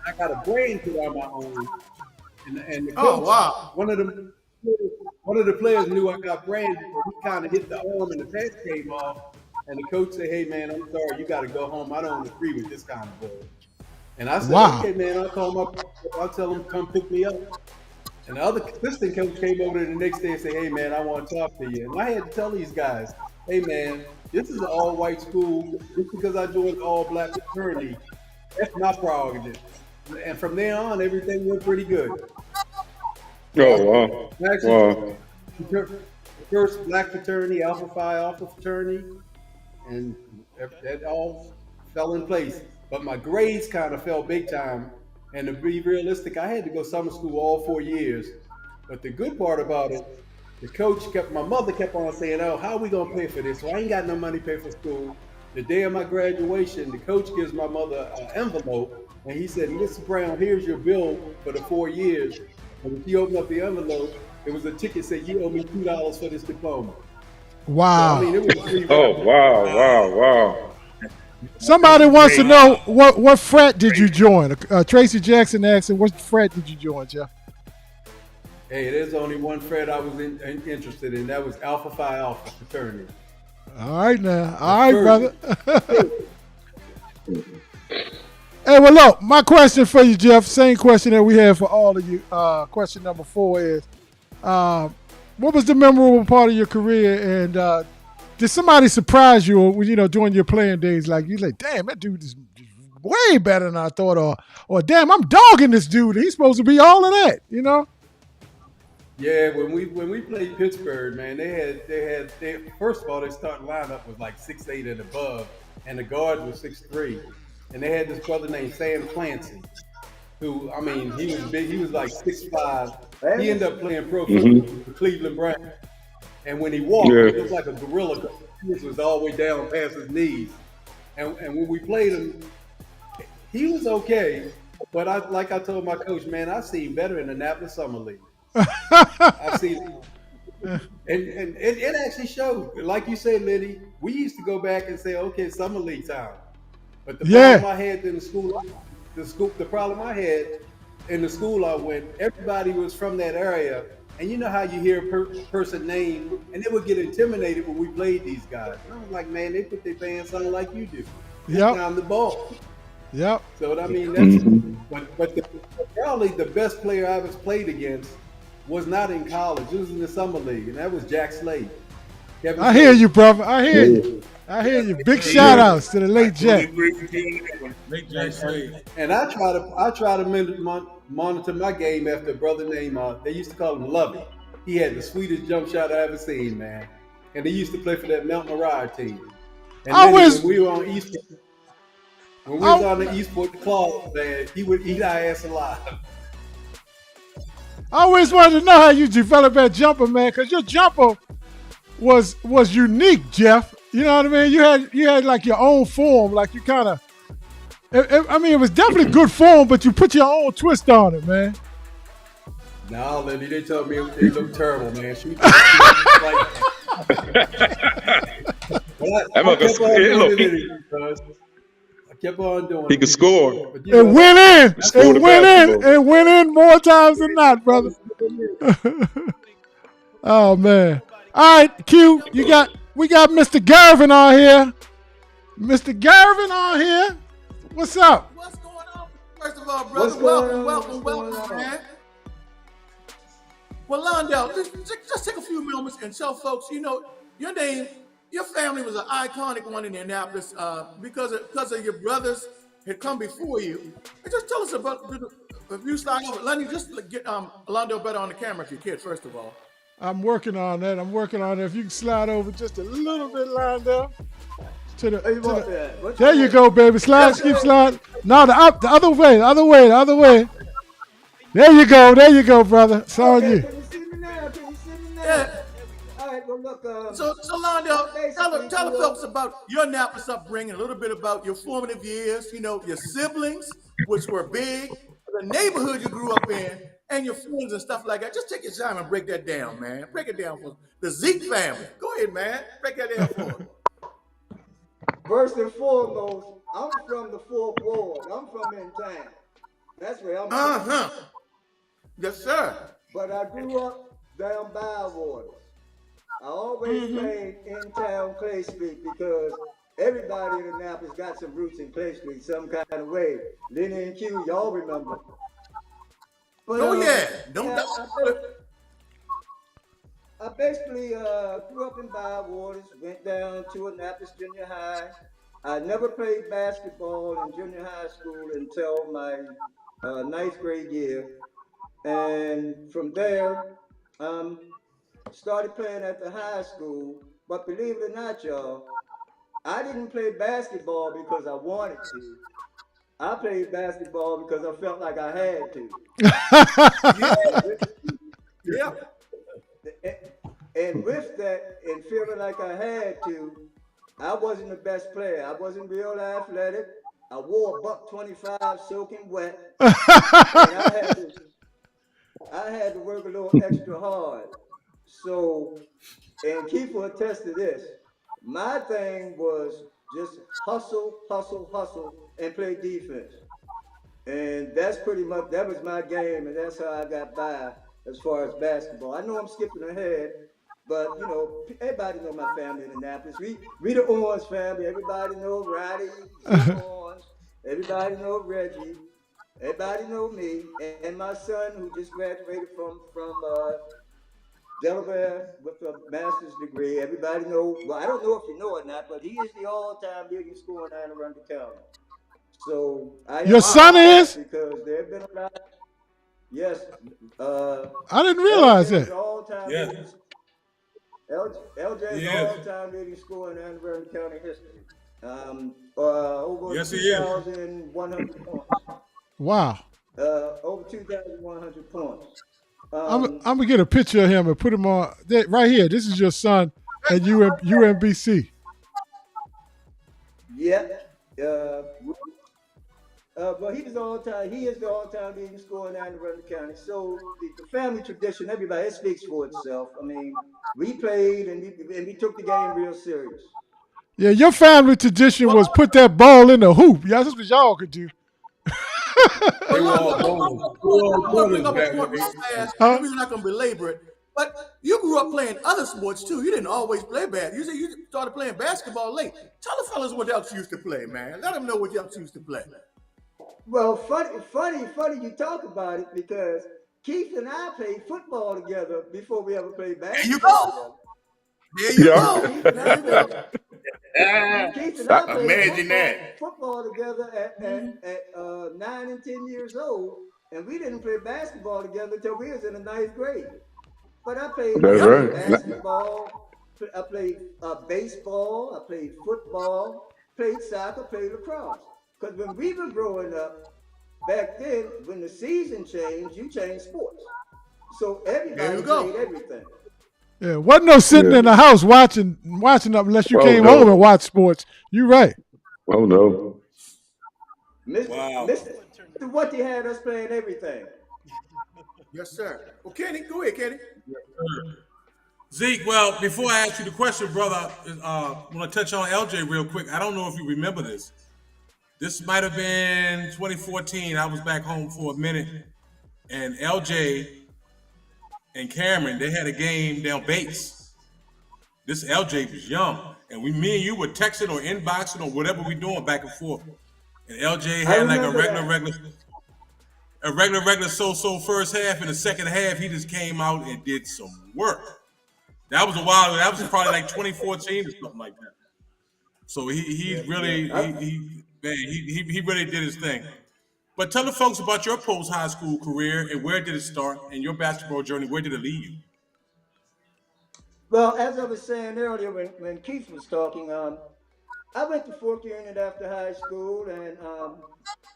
I got a brain put on my own. And the coach, one of the players knew I got brains, but he kind of hit the arm and the patch came off. And the coach said, "Hey man, I'm sorry, you got to go home. I don't agree with this kind of ball." And I said, "Okay man, I'll call my, I'll tell him to come pick me up." And the other assistant coach came over the next day and said, "Hey man, I want to talk to you." And I had to tell these guys, "Hey man, this is an all-white school. Just because I joined all-black fraternity, that's my prerogative." And from there on, everything went pretty good. Oh wow! Actually, the first black fraternity, Alpha Phi Alpha fraternity, and that all fell in place. But my grades kind of fell big time. And to be realistic, I had to go summer school all 4 years. But the good part about it, my mother kept on saying, "Oh, how are we gonna pay for this? So I ain't got no money to pay for school." The day of my graduation, the coach gives my mother an envelope, and he said, "Mr. Brown, here's your bill for the 4 years." And when she opened up the envelope, it was a ticket that said, "You owe me $2 for this diploma." Wow. So, I mean, it was wow. Somebody wants to know what frat did you join? Tracy Jackson asked, "What frat did you join, Jeff?" Hey, there's only one frat I was interested in. That was Alpha Phi Alpha fraternity. All right now. All right, brother. Hey, well, look, my question for you, Jeff, same question that we have for all of you. Question number 4 is, what was the memorable part of your career, and did somebody surprise you, you know, during your playing days? Like, you like, damn, that dude is way better than I thought, or damn, I'm dogging this dude. He's supposed to be all of that, you know? Yeah, when we played Pittsburgh, man, they first of all, their starting lineup was like 6'8" and above, and the guard was 6'3", and they had this brother named Sam Clancy, who, I mean, he was big. He was like 6'5". He ended up playing pro football for the Cleveland Browns, and when he walked, he looked like a gorilla. His was all the way down past his knees, and when we played him, he was okay, but I told my coach, man, I seen better in Annapolis Summer League. I've seen it. And it actually showed. Like you said, Liddy, we used to go back and say, okay, Summer League time. But the problem I had in the problem I had in the school I went, everybody was from that area. And you know how you hear a person name, and they would get intimidated when we played these guys. And I was like, man, they put their pants on like you do. Down the ball. Yep. So I mean, that's but probably the best player I was played against was not in college. It was in the summer league, and that was Jack Slade. I hear you, brother. I hear you. I hear you. Big shout outs to the late Jack. Late Jack Slade. And I try to monitor my game after a brother named they used to call him Lovey. He had the sweetest jump shot I ever seen, man. And he used to play for that Mount Moriah team. And when we were on Eastport, on the Eastport Claw, man, he would eat our ass alive. I always wanted to know how you developed that jumper, man, because your jumper was unique, Jeff. You know what I mean? You had like your own form, like you kind of. I mean, it was definitely good form, but you put your own twist on it, man. No, Lindy, they told me it looked terrible, man. I kept on doing it. He could score. It went in. It went in more times than not, brother. Oh man. All right, Q, we got Mr. Garvin on here. Mr. Garvin on here. What's up? What's going on? First of all, brother, welcome, man. Well, Londell, just take a few moments and tell folks, you know, your name, your family was an iconic one in Indianapolis because of your brothers had come before you. And just tell us about, if you start over, let me just get Londell better on the camera if you could, first of all. I'm working on that. If you can slide over just a little bit, Londell. There you go, baby. Slide, keep sliding. No, the other way. There you go, brother. It's on you. Can you see me now? Yeah. All right, look, So Londell, tell basically the grew folks up. about your Annapolis upbringing, a little bit about your formative years, your siblings, which were big, the neighborhood you grew up in, and your friends and stuff like that. Just take your time and break that down, man. Break it down for us. The Zeke family. Go ahead, man. Break that down for us. First and foremost, I'm from the Fourth Ward. I'm from in town. That's where I'm from. Uh-huh. Yes, sir. But I grew up down Bywater. I always played in town Clay Street because everybody in Annapolis got some roots in Clay Street some kind of way. Lenny and Q, y'all remember. But, Yeah. Don't I basically grew up in Bywaters, went down to Annapolis Junior High. I never played basketball in junior high school until my ninth grade year. And from there, started playing at the high school. But believe it or not, y'all, I didn't play basketball because I wanted to. I played basketball because I felt like I had to. Yeah. And with that, and feeling like I had to, I wasn't the best player. I wasn't real athletic. I wore a $1.25 soaking wet. And I had to work a little extra hard. So, and Keith will attest to this. My thing was just hustle, hustle, hustle, and play defense. And that's pretty much, that was my game, and that's how I got by as far as basketball. I know I'm skipping ahead, but everybody know my family in Annapolis. We the Owens family. Everybody know Roddy, Owens. Everybody know Reggie. Everybody know me, and my son who just graduated from Delaware with a master's degree. Everybody know. Well, I don't know if you know or not, but he is the all-time leading scorer in Anne Arundel County. So your son is? Because there have been a lot. Yes. I didn't realize that. Yeah. LJ is the all-time leading scorer in Anne Arundel County history. Over 2,100 points. Wow. Over 2,100 points. I'm gonna get a picture of him and put him on right here. This is your son at UMBC. Yep. But he is the all-time leading scorer in Anne Arundel County. So the family tradition, everybody, it speaks for itself. I mean, we played and we took the game real serious. Yeah, your family tradition was put that ball in the hoop. Yeah, that's what y'all could do. They were all bring up a point real fast. We're not going to belabor it. But you grew up playing other sports too. You didn't always play bad. You said you started playing basketball late. Tell the fellas what else you used to play, man. Let them know what else you used to play. Well, funny you talk about it because Keith and I played football together before we ever played basketball. There you go. Keith and I played football together at 9 and 10 years old, and we didn't play basketball together until we was in the 9th grade. But I played basketball, I played baseball, I played football, played soccer, played lacrosse. Because when we were growing up, back then, when the season changed, you changed sports. So everybody played everything. Yeah, wasn't no sitting in the house watching up unless you came home and watched sports. You right. Oh no. Mr. Whatty had us playing everything. Yes, sir. Well, Kenny, go ahead, Kenny. Yes, sir. Zeke, well, before I ask you the question, brother, I want to touch on LJ real quick. I don't know if you remember this. This might have been 2014. I was back home for a minute, and LJ and Cameron, they had a game down Bates. This LJ was young, and me and you were texting or inboxing or whatever we doing back and forth. And LJ had like a regular so-so first half. In the second half, he just came out and did some work. That was a while. That was probably like 2014 or something like that. So he really did his thing. But tell the folks about your post-high school career and where did it start, and your basketball journey, where did it lead you? Well, as I was saying earlier when Keith was talking, I went to Fork Union after high school, and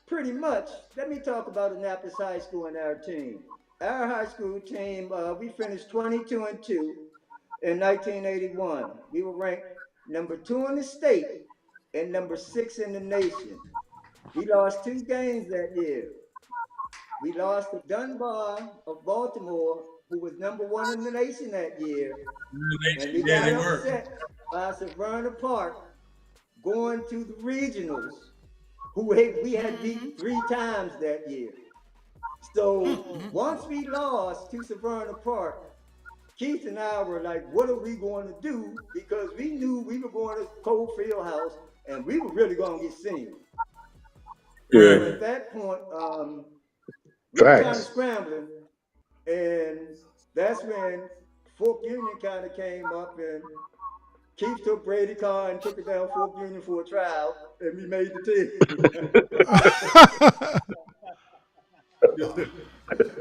pretty much, let me talk about Annapolis High School and our team. Our high school team, we finished 22-2. in 1981. We were ranked number 2 in the state and number 6 in the nation. We lost 2 games that year. We lost to Dunbar of Baltimore, who was number 1 in the nation that year. And we Yeah, got they were. upset by Severna Park going to the regionals, who we had beat 3 times that year. So once we lost to Severna Park, Keith and I were like, what are we going to do? Because we knew we were going to Cole Fieldhouse and we were really going to get seen. Yeah. So at that point, we were kind of Facts. scrambling, and that's when Fork Union kind of came up, and Keith took Brady Carr and took it down Fork Union for a trial, and we made the team.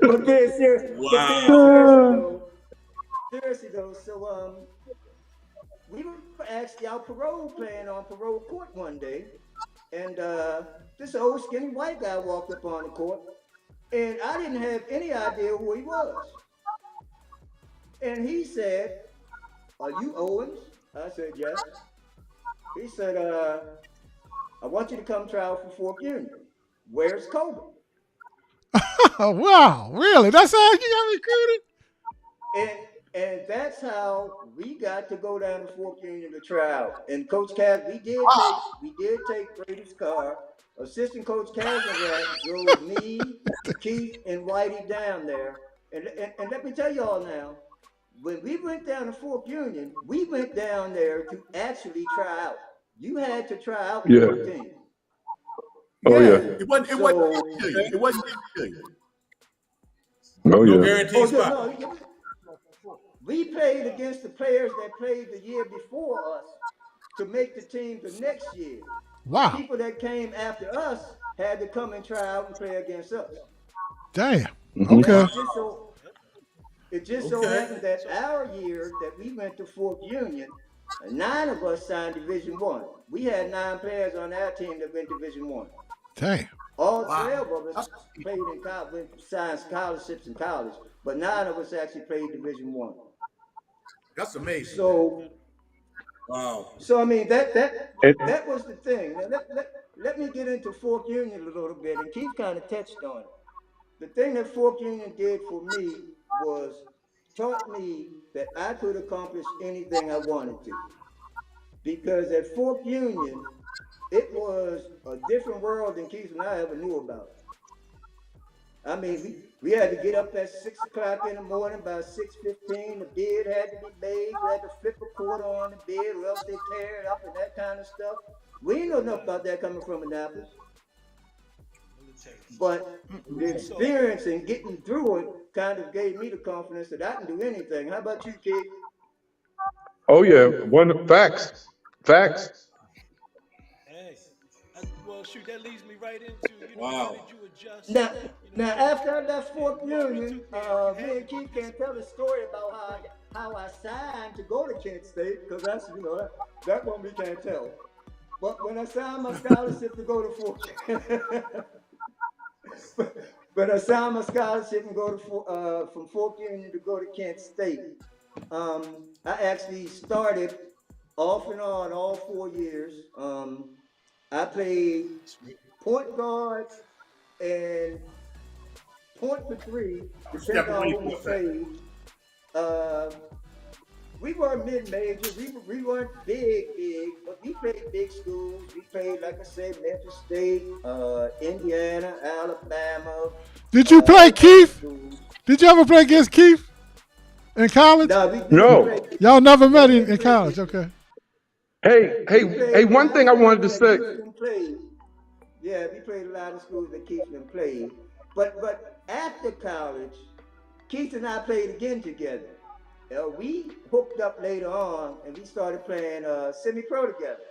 But then, seriously though, so we were actually out parole playing on parole court one day, and this old skinny white guy walked up on the court, and I didn't have any idea who he was. And he said, "Are you Owens?" I said, "Yes." He said, "I want you to come try out for Fork Union. Where's Kobe?" Wow, really? That's how you got recruited? And that's how we got to go down to Fork Union to try out. And Coach Cass, we did take Brady's car. Assistant Coach Kazanrak drove me, Keith, and Whitey down there. And let me tell y'all now, when we went down to Fork Union, we went down there to actually try out. You had to try out with your team. Oh yeah. It wasn't Oh No yeah. guarantee spot. We played against the players that played the year before us to make the team the next year. Wow. People that came after us had to come and try out and play against us. Damn. Mhm. Okay. It just so happened that our year that we went to Fork Union, 9 of us signed Division I. We had 9 players on our team that went Division I. Damn. All 12 of us played in college, signed scholarships in college, but 9 of us actually played Division I. That's amazing. So, wow. So I mean that was the thing. Now, let me get into Fork Union a little bit, and Keith kind of touched on it. The thing that Fork Union did for me was taught me that I could accomplish anything I wanted to. Because at Fork Union, it was a different world than Keith and I ever knew about. I mean, we had to get up at 6 o'clock in the morning. By 6:15, the bed had to be made. You had to flip a quarter on the bed, or else they tear it up and that kind of stuff. We didn't know enough about that coming from Annapolis. But the experience in getting through it kind of gave me the confidence that I can do anything. How about you, kid? Oh yeah. Facts. Hey, well, shoot, that leads me right into, how did you adjust? Now, after I left Fork Union, me and Keith can tell the story about how I signed to go to Kent State, because that's, that one we can't tell. But when I signed my scholarship to go to Fork But I signed my scholarship and go to from Fork Union to go to Kent State. I actually started off and on all 4 years. I played point guard and point for 3, depending on who we played. We were mid-major. We weren't big, but we played big schools. We played, like I said, Memphis State, Indiana, Alabama. Did you play Keith? Did you ever play against Keith in college? No. Y'all never met in college, okay. Hey, one thing I wanted to say. Yeah, we played a lot of schools that Keith played. But after college, Keith and I played again together. We hooked up later on, and we started playing semi-pro together.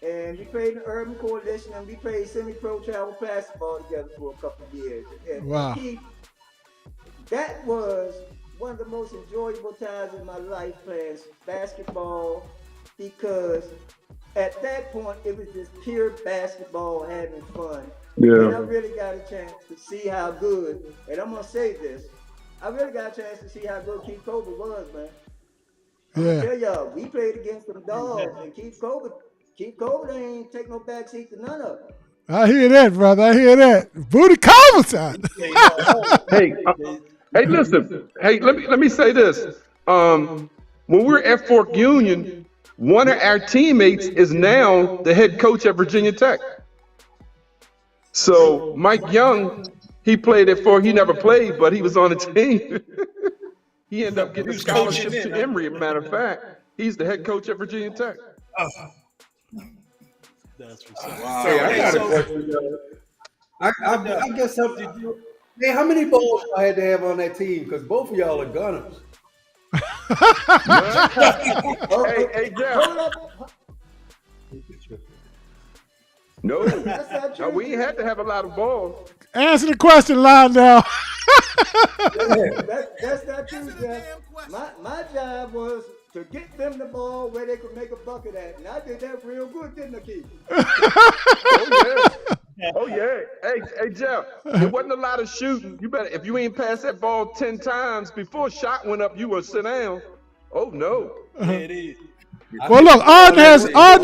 And we played in the Urban Coalition, and we played semi-pro travel basketball together for a couple of years. And wow. That was one of the most enjoyable times in my life playing basketball, because at that point, it was just pure basketball, having fun. Yeah. And I really got a chance to see how good, and I'm going to say this, I really got a chance to see how good Keith Kobe was, man. Yeah. Tell y'all, we played against them dogs, and Keith Colbert ain't take no backseat to none of them. I hear that, brother. I hear that. Booty Colbert. Hey, listen. Hey, let me say this. When we're at Fork Union, one of our teammates is now the head coach at Virginia Tech. So Mike Young, he played at Fork. He never played, but he was on the team. He ended up getting a scholarship to Emory. As a matter of fact, he's the head coach at Virginia Tech. That's what's up. Wow. Hey, I got a question, though. I guess something. Hey, how many balls I had to have on that team? Because both of y'all are gunners. Hey, Jeff. No, we ain't had to have a lot of balls. Answer the question, Lionel. That's not true, Jeff. My job was to get them the ball where they could make a bucket at, and I did that real good, didn't I, Keith? Oh yeah. Hey Jeff, it wasn't a lot of shooting. You better, if you ain't passed that ball 10 times before shot went up, you will sit down. Oh no. Yeah, it is. Well, look, Arden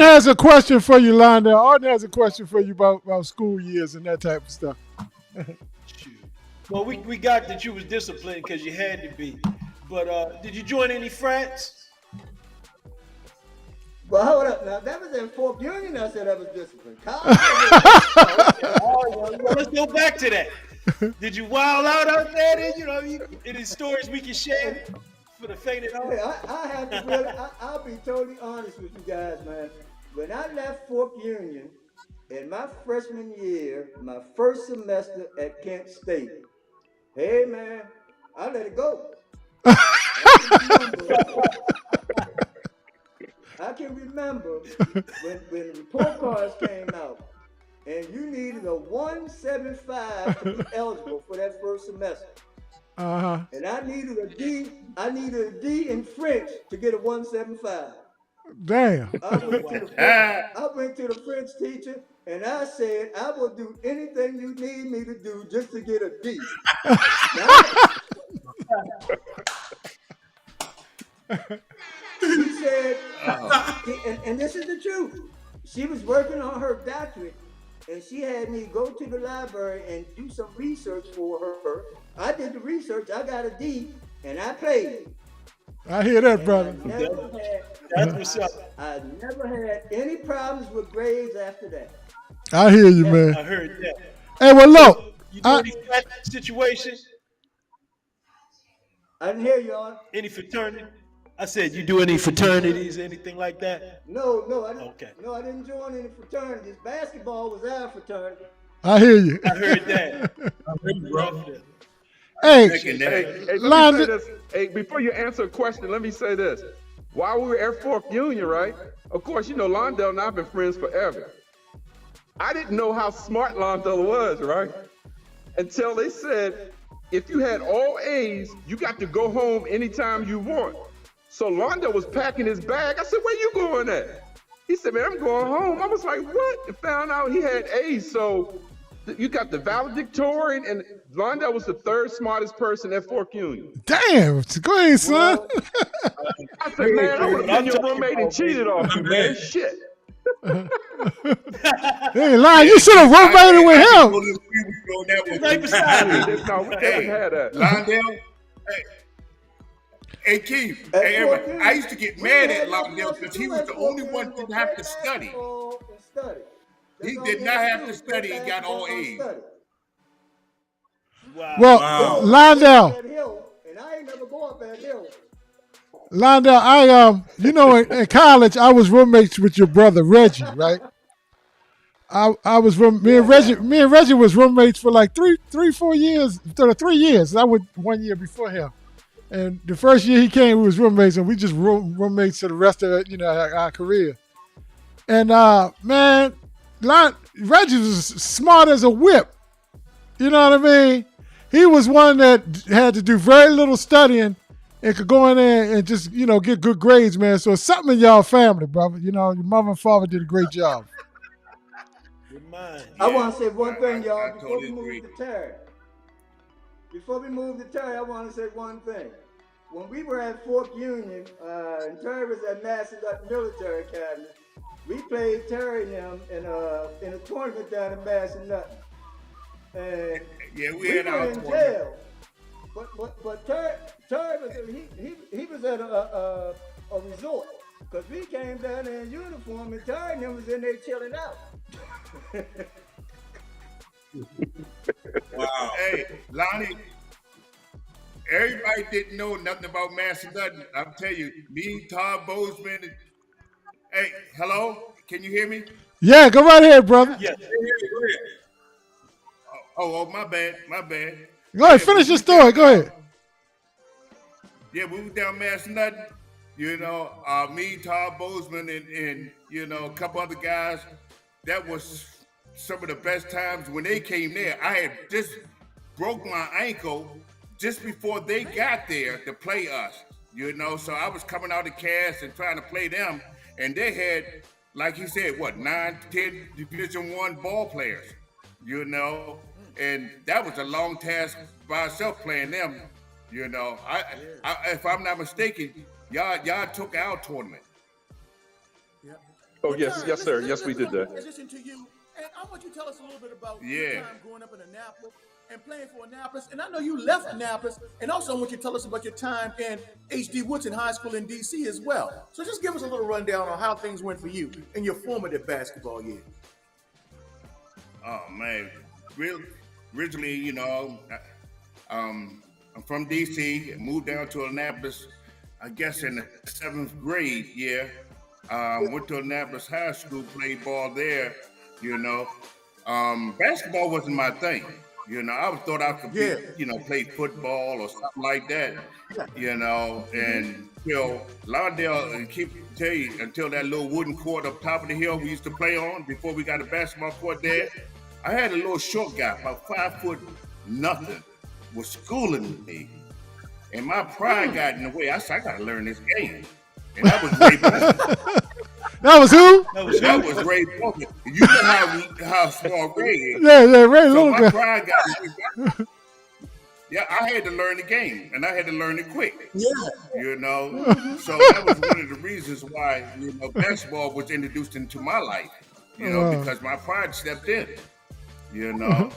has a question for you, Lionel. Arden has a question for you about school years and that type of stuff. Well, we got that you was disciplined because you had to be. But did you join any frats? Well, hold up. Now, that was in Fork Union. I said I was disciplined. Well, let's go back to that. Did you wild out there? You know, any stories we can share for the fainted heart? I have to really, I'll be totally honest with you guys, man. When I left Fork Union in my freshman year, my first semester at Kent State, hey, man, I let it go. I can remember when the report cards came out and you needed a 175 to be eligible for that first semester. Uh-huh. And I needed a D in French to get a 175. Damn. I went to the French teacher and I said, I will do anything you need me to do just to get a D. She said, and this is the truth. She was working on her doctorate, and she had me go to the library and do some research for her. I did the research. I got a D, and I paid. I hear that, brother. I never had any problems with grades after that. I hear you, man. I heard that. Hey, well, look. You know any situations? I didn't hear y'all. Any fraternity? I said, you do any fraternities, anything like that? No, I didn't. Okay. No, I didn't join any fraternities. Basketball was our fraternity. I hear you. I heard that. Hey, before you answer a question, let me say this. While we were at Fork Union, right? Of course, you know, Londell and I have been friends forever. I didn't know how smart Londell was, right? Until they said, if you had all A's, you got to go home anytime you want. So Londell was packing his bag. I said, where you going at? He said, man, I'm going home. I was like, what? And found out he had A's. So you got the valedictorian, and Londell was the third smartest person at Fork Union. Damn, go ahead, son. I said, man, I would have been your roommate and cheated off you, man. Shit. Hey, Lion, you should have roommated with him. Right beside me. No, we never had that. Londell, hey Keith, hey, everybody, I used to get mad at Londell because he was the only one who didn't have to study. He did not have to study. He got all A's. Well, Londell. And I ain't never go up that hill. Londell, you know, in college, I was roommates with your brother Reggie, right? I was me and Reggie was roommates for like 4 years, 3 years. I went 1 year before him, and the first year he came, we was roommates, and we just roommates for the rest of our career. And man, Reggie was smart as a whip. You know what I mean? He was one that had to do very little studying and could go in there and just, you know, get good grades, man. So it's something in y'all family, brother. You know, your mother and father did a great job. I want to say one thing, y'all, before we move to Terry. Before we move to Terry, I want to say one thing. when we were at Fork Union, and Terry was at Massanutten Military Academy, we played Terry and them in a tournament down in Massanutten. And Yeah, we had were our in tournament. jail. But Terry was he was at a resort. Because we came down there in uniform and Terry and them was in there chilling out. Wow. Hey, Lonnie, everybody didn't know nothing about Massanutten. I'll tell you, me, Todd Bozeman. Hey, hello? Can you hear me? Yeah, go right ahead, brother. Yes. Oh, my bad. Go ahead, finish your story. Go ahead. Yeah, we were down Massanutten. You know, me, Todd Bozeman, and you know, a couple other guys. That was some of the best times when they came there. I had just broke my ankle just before they got there to play us. You know, so I was coming out of cast and trying to play them, and they had, like he said, 9, 10 Division I ball players. You know, and that was a long task by itself playing them. You know, I if I'm not mistaken, y'all took our tournament. Oh, yes, sir. Yes, we did that. Transition to you, and I want you to tell us a little bit about Yeah. your time growing up in Annapolis and playing for Annapolis. And I know you left Annapolis, and also I want you to tell us about your time in H.D. Woodson High School in D.C. as well. So just give us a little rundown on how things went for you in your formative basketball years. Oh man, originally, you know, I'm from DC, moved down to Annapolis, I guess in the 7th grade year. Went to Annapolis High School, played ball there, you know. Basketball wasn't my thing. You know, I thought I could be, you know, play football or something like that, you know, and until Lawndale, and keep tell you, until that little wooden court up top of the hill we used to play on before we got a basketball court there, I had a little short guy, about 5'0", was schooling me. And my pride got in the way. I said, I gotta learn this game. And that was Ray Bolton. That was who? That was Ray Bolton. You know how small Ray is. Yeah, Ray So little my guy. pride got yeah, I had to learn the game, and I had to learn it quick. Yeah. You know, so that was one of the reasons why, you know, basketball was introduced into my life. You know, because my pride stepped in. You know,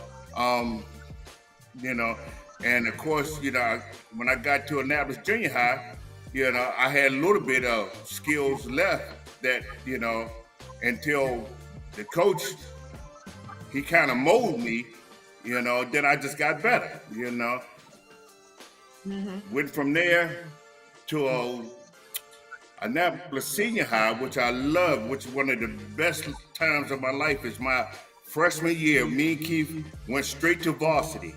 you know, and of course, you know, when I got to Annapolis Junior High, you know, I had a little bit of skills left that, you know, until the coach, he kind of molded me, you know, then I just got better, you know. Went from there to Annapolis Senior High, which I love, which is one of the best times of my life is my freshman year. Me and Keith went straight to varsity,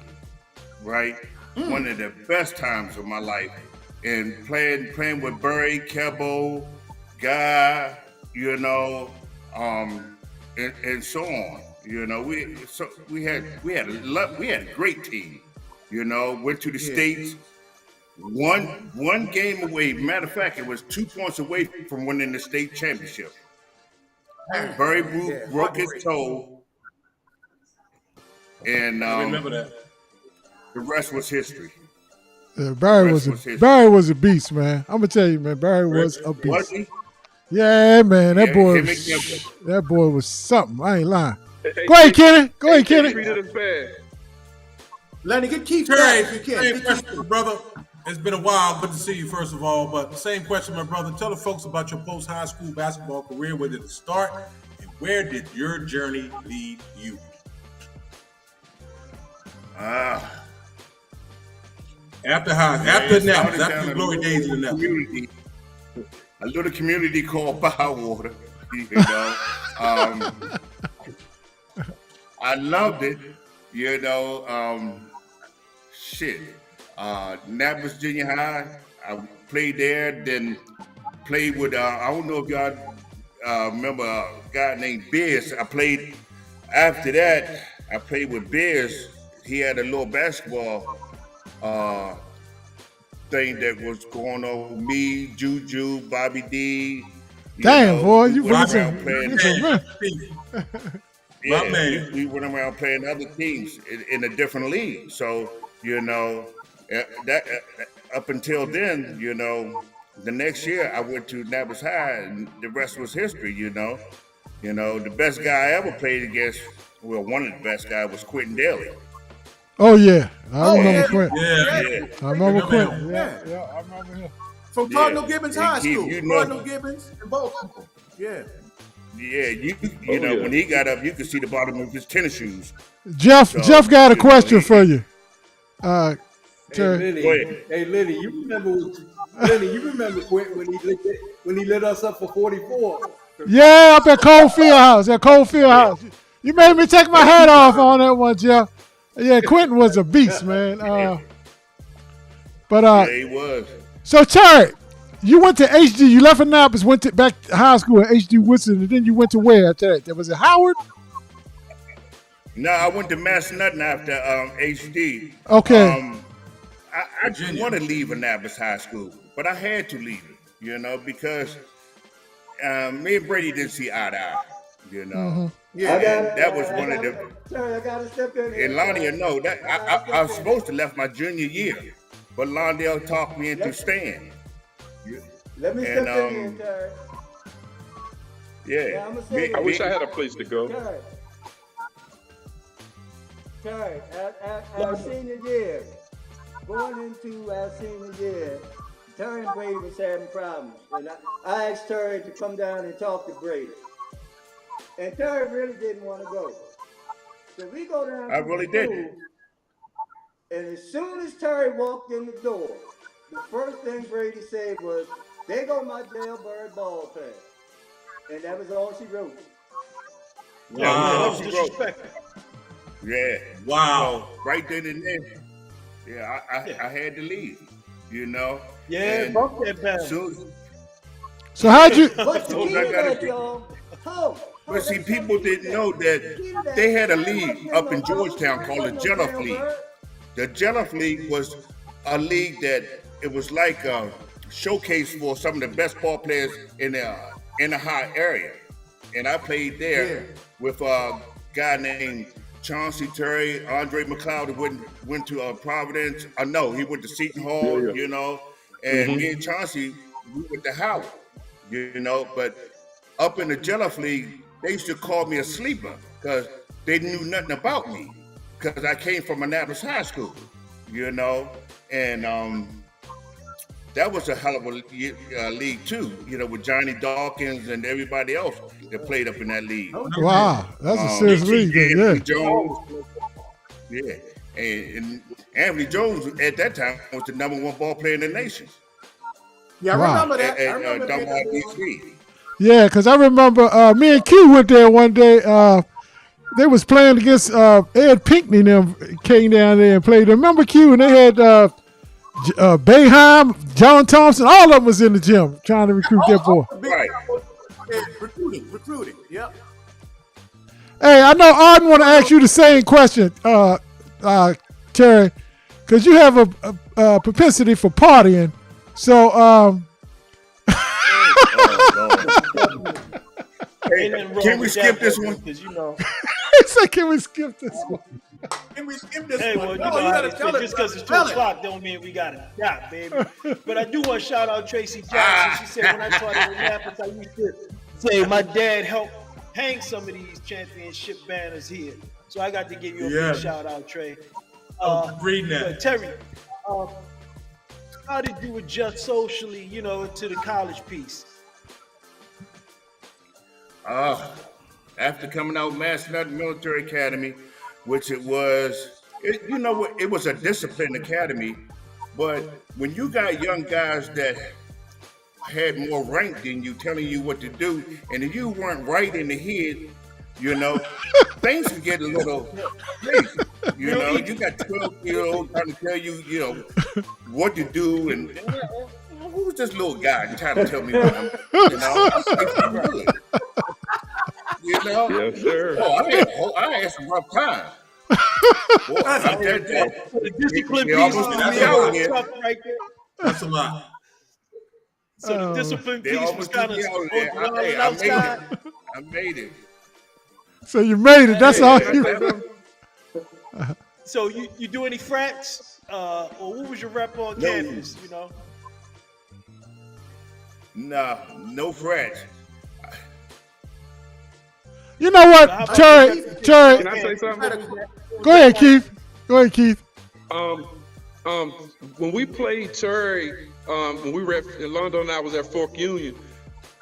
right? One of the best times of my life. And playing with Barry, Kebo, Guy, you know, and so on. You know, we had a great team. You know, went to the States, one game away. Matter of fact, it was 2 points away from winning the state championship. Barry broke his toe, and I remember that. the rest was history. Yeah, Barry was a beast, man. I'm gonna tell you, man. Barry was a beast. Was he? Yeah, man. That boy was something. I ain't lying. Go ahead, Kenny. Go ahead, Kenny. Lenny, get Keith back Terry, if you can. same Get question, Keith. my brother. It's been a while. Good to see you, first of all. But same question, my brother. Tell the folks about your post-high school basketball career. Where did it start? And where did your journey lead you? After Annapolis, after the glory days of Annapolis. A little community called Bywater, you know. I loved it, you know. Annapolis Junior High, I played there, then played with, I don't know if y'all remember a guy named Beers. After that, I played with Beers. He had a little basketball thing that was going on with me, Juju, Bobby D. Damn, boy, you went went around My man. we went around playing other teams in a different league. So, you know, up until then, the next year I went to Annapolis High, and the rest was history. The best guy I ever played against, well, one of the best guys was Quentin Daly. Oh yeah, I remember Quentin. Yeah. I remember him. Quentin. Yeah, I remember him. From Cardinal Gibbons High Keith, School. Cardinal Gibbons in Baltimore. Yeah. Yeah, when he got up, you could see the bottom of his tennis shoes. Jeff got a question for you. Terry. Hey, Liddy, you remember Quentin when he lit us up for 44? Yeah, up at Coldfield House. You made me take my hat off on that one, Jeff. Yeah, Quentin was a beast, man. Yeah, he was. So Terry, you went to HD. You left Annapolis, went back to high school at HD Woodson, and then you went to where after that? Was it Howard? No, I went to Massanutten after HD. Okay. I didn't want to leave Annapolis High School, but I had to leave it, because me and Brady didn't see eye to eye, Mm-hmm. Yeah, that was one of the. Sorry, I gotta step in here. And Lonnie, that I was supposed to left my junior year, but Londale talked me into staying. Let me step in here, Terry. Yeah. I wish I had a place to go. Terry, our senior year, going into our senior year, Terry and Brady was having problems. And I asked Terry to come down and talk to Brady. And Terry really didn't want to go. So we go down I to really the didn't. school, and as soon as Terry walked in the door, the first thing Brady said was, "There go my jailbird ball pass." And that was all she wrote. That was disrespectful. Yeah. Wow. So, right then and there, I had to leave, Yeah, And bump that bell. So how'd you? What's the key to that, y'all? But see, people didn't know that they had a league up in Georgetown called the Jelliff League. The Jelliff League was a league that it was like a showcase for some of the best ball players in the high area. And I played there with a guy named Chauncey Terry, Andre McLeod, who went to Providence. No, he went to Seton Hall, and me and Chauncey, we went to Howard, but up in the Jelliff League, they used to call me a sleeper because they knew nothing about me because I came from Annapolis High School, and that was a hell of a league too, with Johnny Dawkins and everybody else that played up in that league. Wow, that's a serious league. Anthony Jones, and Anthony Jones at that time was the #1 ball player in the nation. Yeah, I remember that. At Dunbar, DC. Yeah, because I remember me and Q went there one day. They was playing against Ed Pinckney and them came down there and played. Remember Q? And they had Boeheim, John Thompson, all of them was in the gym trying to recruit that boy. Right. Recruiting. Yep. Hey, I know Arden want to ask you the same question, Terry, because you have a propensity for partying. So, Hey, can we skip this one? It's like, can we skip this one? Can we skip this Hey, one? well, you No, know you how gotta it is. tell it. Just because it's 2 Tell it. o'clock don't mean we got to stop, baby. But I do want to shout out Tracy Jackson. She said when I taught at Annapolis, I used to say my dad helped hang some of these championship banners here. So I got to give you a big shout out, Trey. Reading that. But Terry, how did you adjust socially, to the college piece? After coming out of Massanutten Military Academy, which it was a disciplined academy, but when you got young guys that had more rank than you telling you what to do, and if you weren't right in the head, things would get a little crazy. You got 12-year-olds trying to tell you, what to do, and who's this little guy trying to tell me what I'm, good. Yes, sir. I had some rough time. Boy, The discipline they piece almost was threw me out here. tough right there. That's a lot. So the discipline They piece was almost kind threw of me out there. outside. I made it. So you made it. That's all you. So you do any frats? Or who was your rep on campus? You know. Nah, no frats. You know what, Terry? Can I say something? Go ahead, Keith. Go ahead, Keith. When we played Terry, when we were at London, and I was at Fork Union.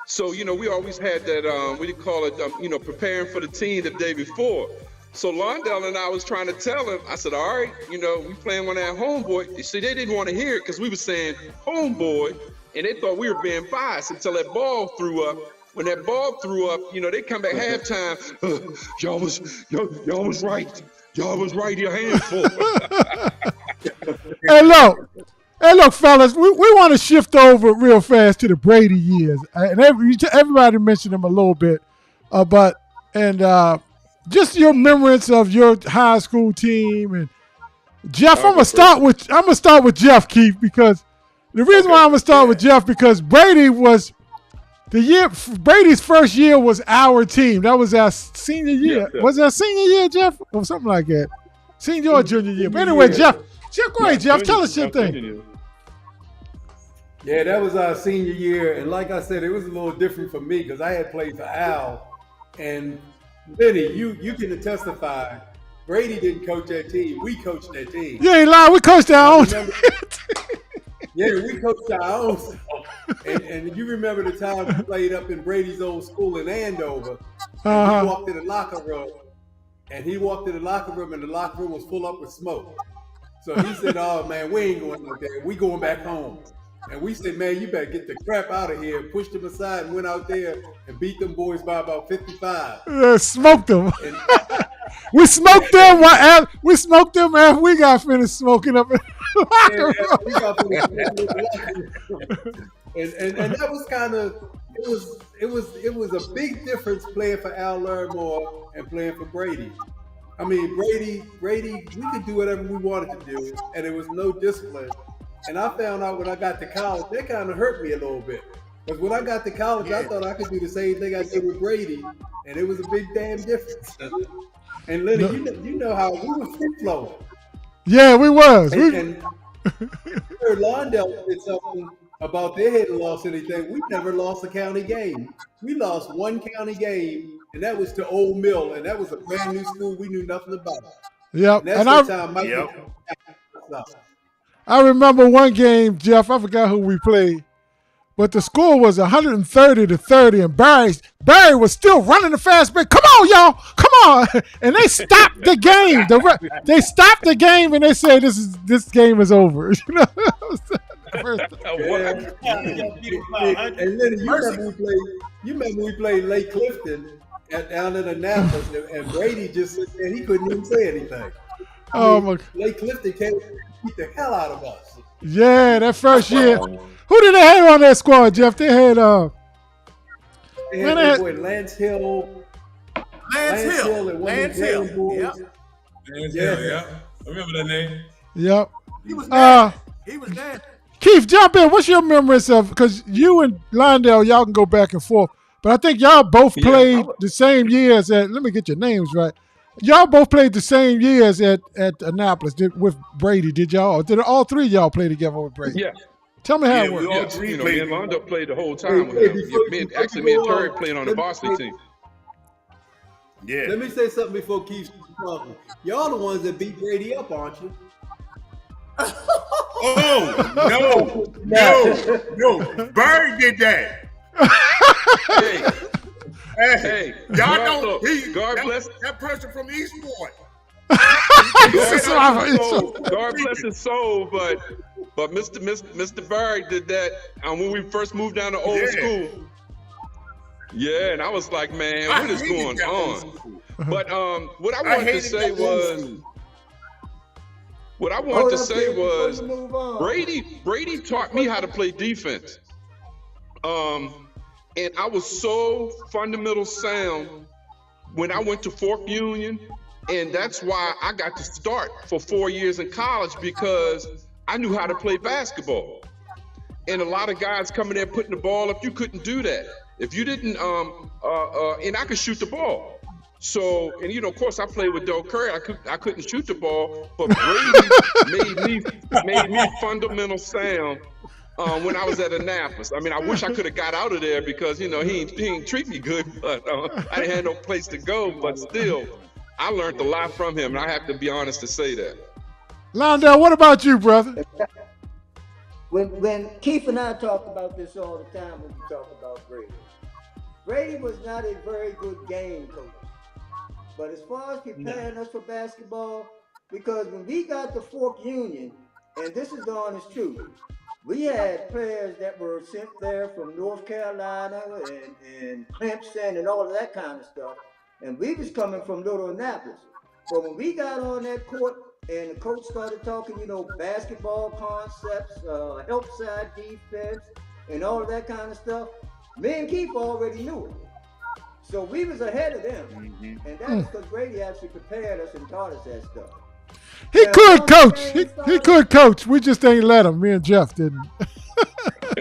So, you know, we always had that, what do you call it, preparing for the team the day before. So Londell and I was trying to tell him, I said, all right, you know, we playing on that homeboy. You see, they didn't want to hear it because we were saying homeboy, and they thought we were being biased until that ball threw up. When that ball threw up, you know, they come back halftime, y'all was right. Y'all was right, your hands full. Hey, look, fellas, we want to shift over real fast to the Brady years. And everybody mentioned them a little bit. Just your memories of your high school team. And Jeff, I'm gonna start with Jeff, Keith, because the reason why I'm gonna start with Jeff, because Brady's first year was our team. That was our senior year. Yeah. Was it our senior year, Jeff? Or something like that. Senior or junior year. But anyway, Jeff, go ahead, Jeff. Tell us your thing. Yeah, that was our senior year. And like I said, it was a little different for me because I had played for Al. And Benny, you can testify. Brady didn't coach that team. We coached that team. You ain't lying. We coached our own. Yeah, we coached our own stuff. And you remember the time we played up in Brady's old school in Andover. And he walked in the locker room. And the locker room was full up with smoke. So he said, oh, man, we ain't going like that. We going back home. And we said, man, you better get the crap out of here. Pushed them aside and went out there and beat them boys by about 55. Yeah, smoked them. We smoked them after we got finished smoking up in the locker room. And that was kind of, it was a big difference playing for Al Larimore and playing for Brady. I mean, Brady, we could do whatever we wanted to do, and there was no discipline. And I found out when I got to college, that kind of hurt me a little bit. Because when I got to college, I thought I could do the same thing I did with Brady, and it was a big damn difference. And Lenny, you know how we were free flowing. Yeah, we was. And heard Londell did something about they hadn't lost anything. We never lost a county game. We lost one county game, and that was to Old Mill, and that was a brand new school we knew nothing about. Yep. And that's the time Mike I remember one game, Jeff, I forgot who we played, but the score was 130-30, and Barry was still running the fast break. Come on, y'all. Come on. And they stopped the game. They stopped the game, and they said, this game is over. You know? And then you remember we played Lake Clifton down in Annapolis, and Brady just said he couldn't even say anything. Lake Clifton came beat the hell out of us. Yeah, that first year. Who did they have on that squad, Jeff? They had Lance Hill. Lance Hill, yeah. I remember that name. Yep. He was there. Keith, jump in. What's your memories of, because you and Londell, y'all can go back and forth, but I think y'all both played the same years let me get your names right. Y'all both played the same years at Annapolis with Brady, did y'all? Or did all three of y'all play together with Brady? Yeah. Tell me how it worked. Me and Londell played the whole time with him. Me and Terry played on the varsity team. Yeah. Let me say something before Keith talking. Y'all the ones that beat Brady up, aren't you? Oh, no. Bird did that. Hey, y'all know God bless that person from Eastport. God bless his soul, but Mr. Barry did that when we first moved down to old school. Yeah, and I was like, man, what is going on? But what I wanted to say was Brady taught me how to play defense. And I was so fundamental sound when I went to Fork Union, and that's why I got to start for 4 years in college, because I knew how to play basketball. And a lot of guys coming there putting the ball up, you couldn't do that. If you didn't, and I could shoot the ball. So, and of course, I played with Del Curry. I couldn't shoot the ball, but Brady made me fundamental sound when I was at Annapolis. I mean, I wish I could have got out of there because he ain't treat me good, but I didn't have no place to go. But still, I learned a lot from him, and I have to be honest to say that. Londell, what about you, brother? When Keith and I talk about this all the time when we talk about Brady. Brady was not a very good game coach. But as far as preparing us for basketball, because when we got the Fork Union, and this is the honest truth, we had players that were sent there from North Carolina and Clemson and all of that kind of stuff. And we was coming from Little Annapolis. But when we got on that court and the coach started talking, basketball concepts, help side defense, and all of that kind of stuff, me and Keith already knew it. So we was ahead of them. And that's because Brady actually prepared us and taught us that stuff. He could coach. He could coach. We just ain't let him. Me and Jeff didn't.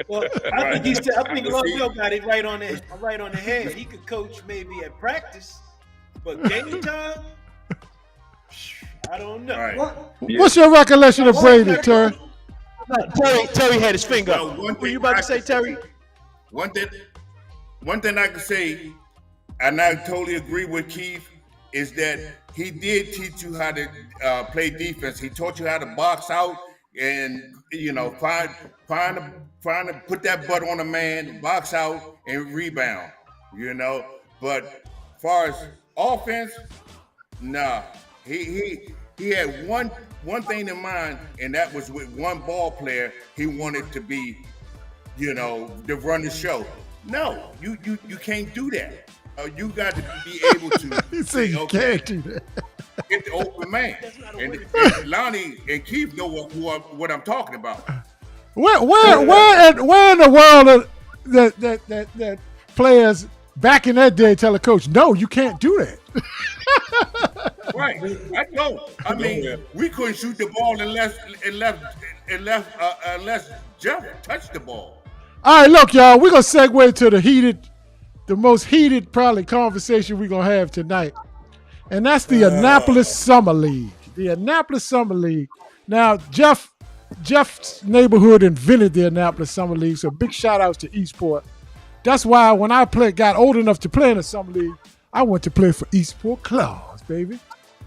Well, I think Londell got it right on the head. He could coach maybe at practice, but game time, I don't know. Right. What's your recollection of Brady, Terry? Terry had his finger up. What were you about to say, Terry? One thing I can say, and I totally agree with Keith, is that he did teach you how to play defense. He taught you how to box out and find to put that butt on a man, box out and rebound. But as far as offense, nah. He had one thing in mind, and that was with one ball player. He wanted to be, to run the show. No, you can't do that. You got to be able to. He said you can't do that. Get the open man, and Lonnie and Keith know what I'm talking about. Where in the world that players back in that day tell a coach, no, you can't do that. Right, I know. I mean, we couldn't shoot the ball unless Jeff touched the ball. All right, look, y'all, we're gonna segue to the most heated probably conversation we're gonna have tonight. And that's the Annapolis Summer League. The Annapolis Summer League. Now, Jeff's neighborhood invented the Annapolis Summer League, so big shout outs to Eastport. That's why when I got old enough to play in the Summer League, I went to play for Eastport Claws, baby.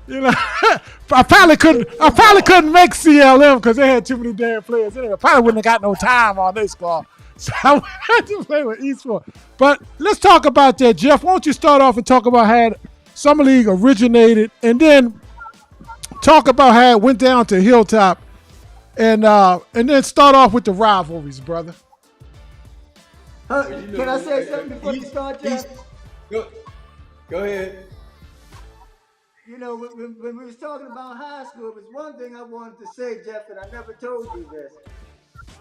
I probably couldn't make CLM because they had too many damn players in it. I probably wouldn't have got no time on this squad. So I had to play with Eastport. But let's talk about that, Jeff. Why don't you start off and talk about how Summer League originated, and then talk about how it went down to Hilltop, and then start off with the rivalries, brother. Can I say something before you start, Jeff? Go ahead. When we was talking about high school, it was one thing I wanted to say, Jeff, and I never told you this.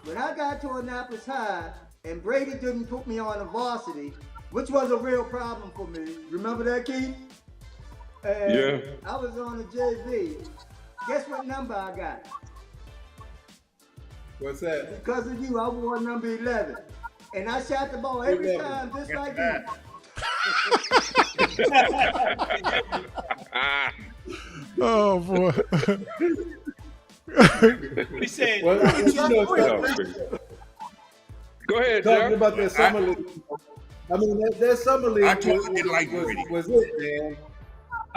When I got to Annapolis High and Brady didn't put me on a varsity, which was a real problem for me. Remember that, Keith? And yeah. I was on the JV. Guess what number I got? What's that? Because of you, I wore number 11. And I shot the ball every time just like you. Oh, boy. We said, Go ahead, talking Jeff. about that Summer League. I mean, that Summer League I totally didn't like was it, man.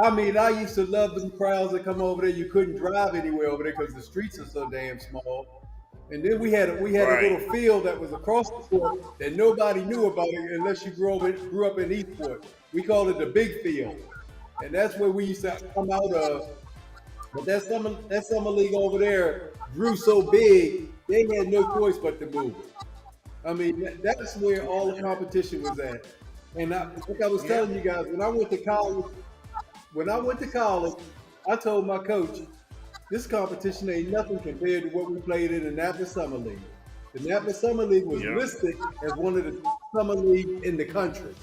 I mean, I used to love them crowds that come over there. You couldn't drive anywhere over there because the streets are so damn small. And then we had a little field that was across the court that nobody knew about it unless you grew up in Eastport. We called it the big field, and that's where we used to come out of. But that summer league over there grew so big they had no choice but to move it. I mean, that's where all the competition was at. And like I was telling you guys, when I went to college, I told my coach, this competition ain't nothing compared to what we played in the Annapolis Summer League. The Annapolis Summer League was listed as one of the summer leagues in the country.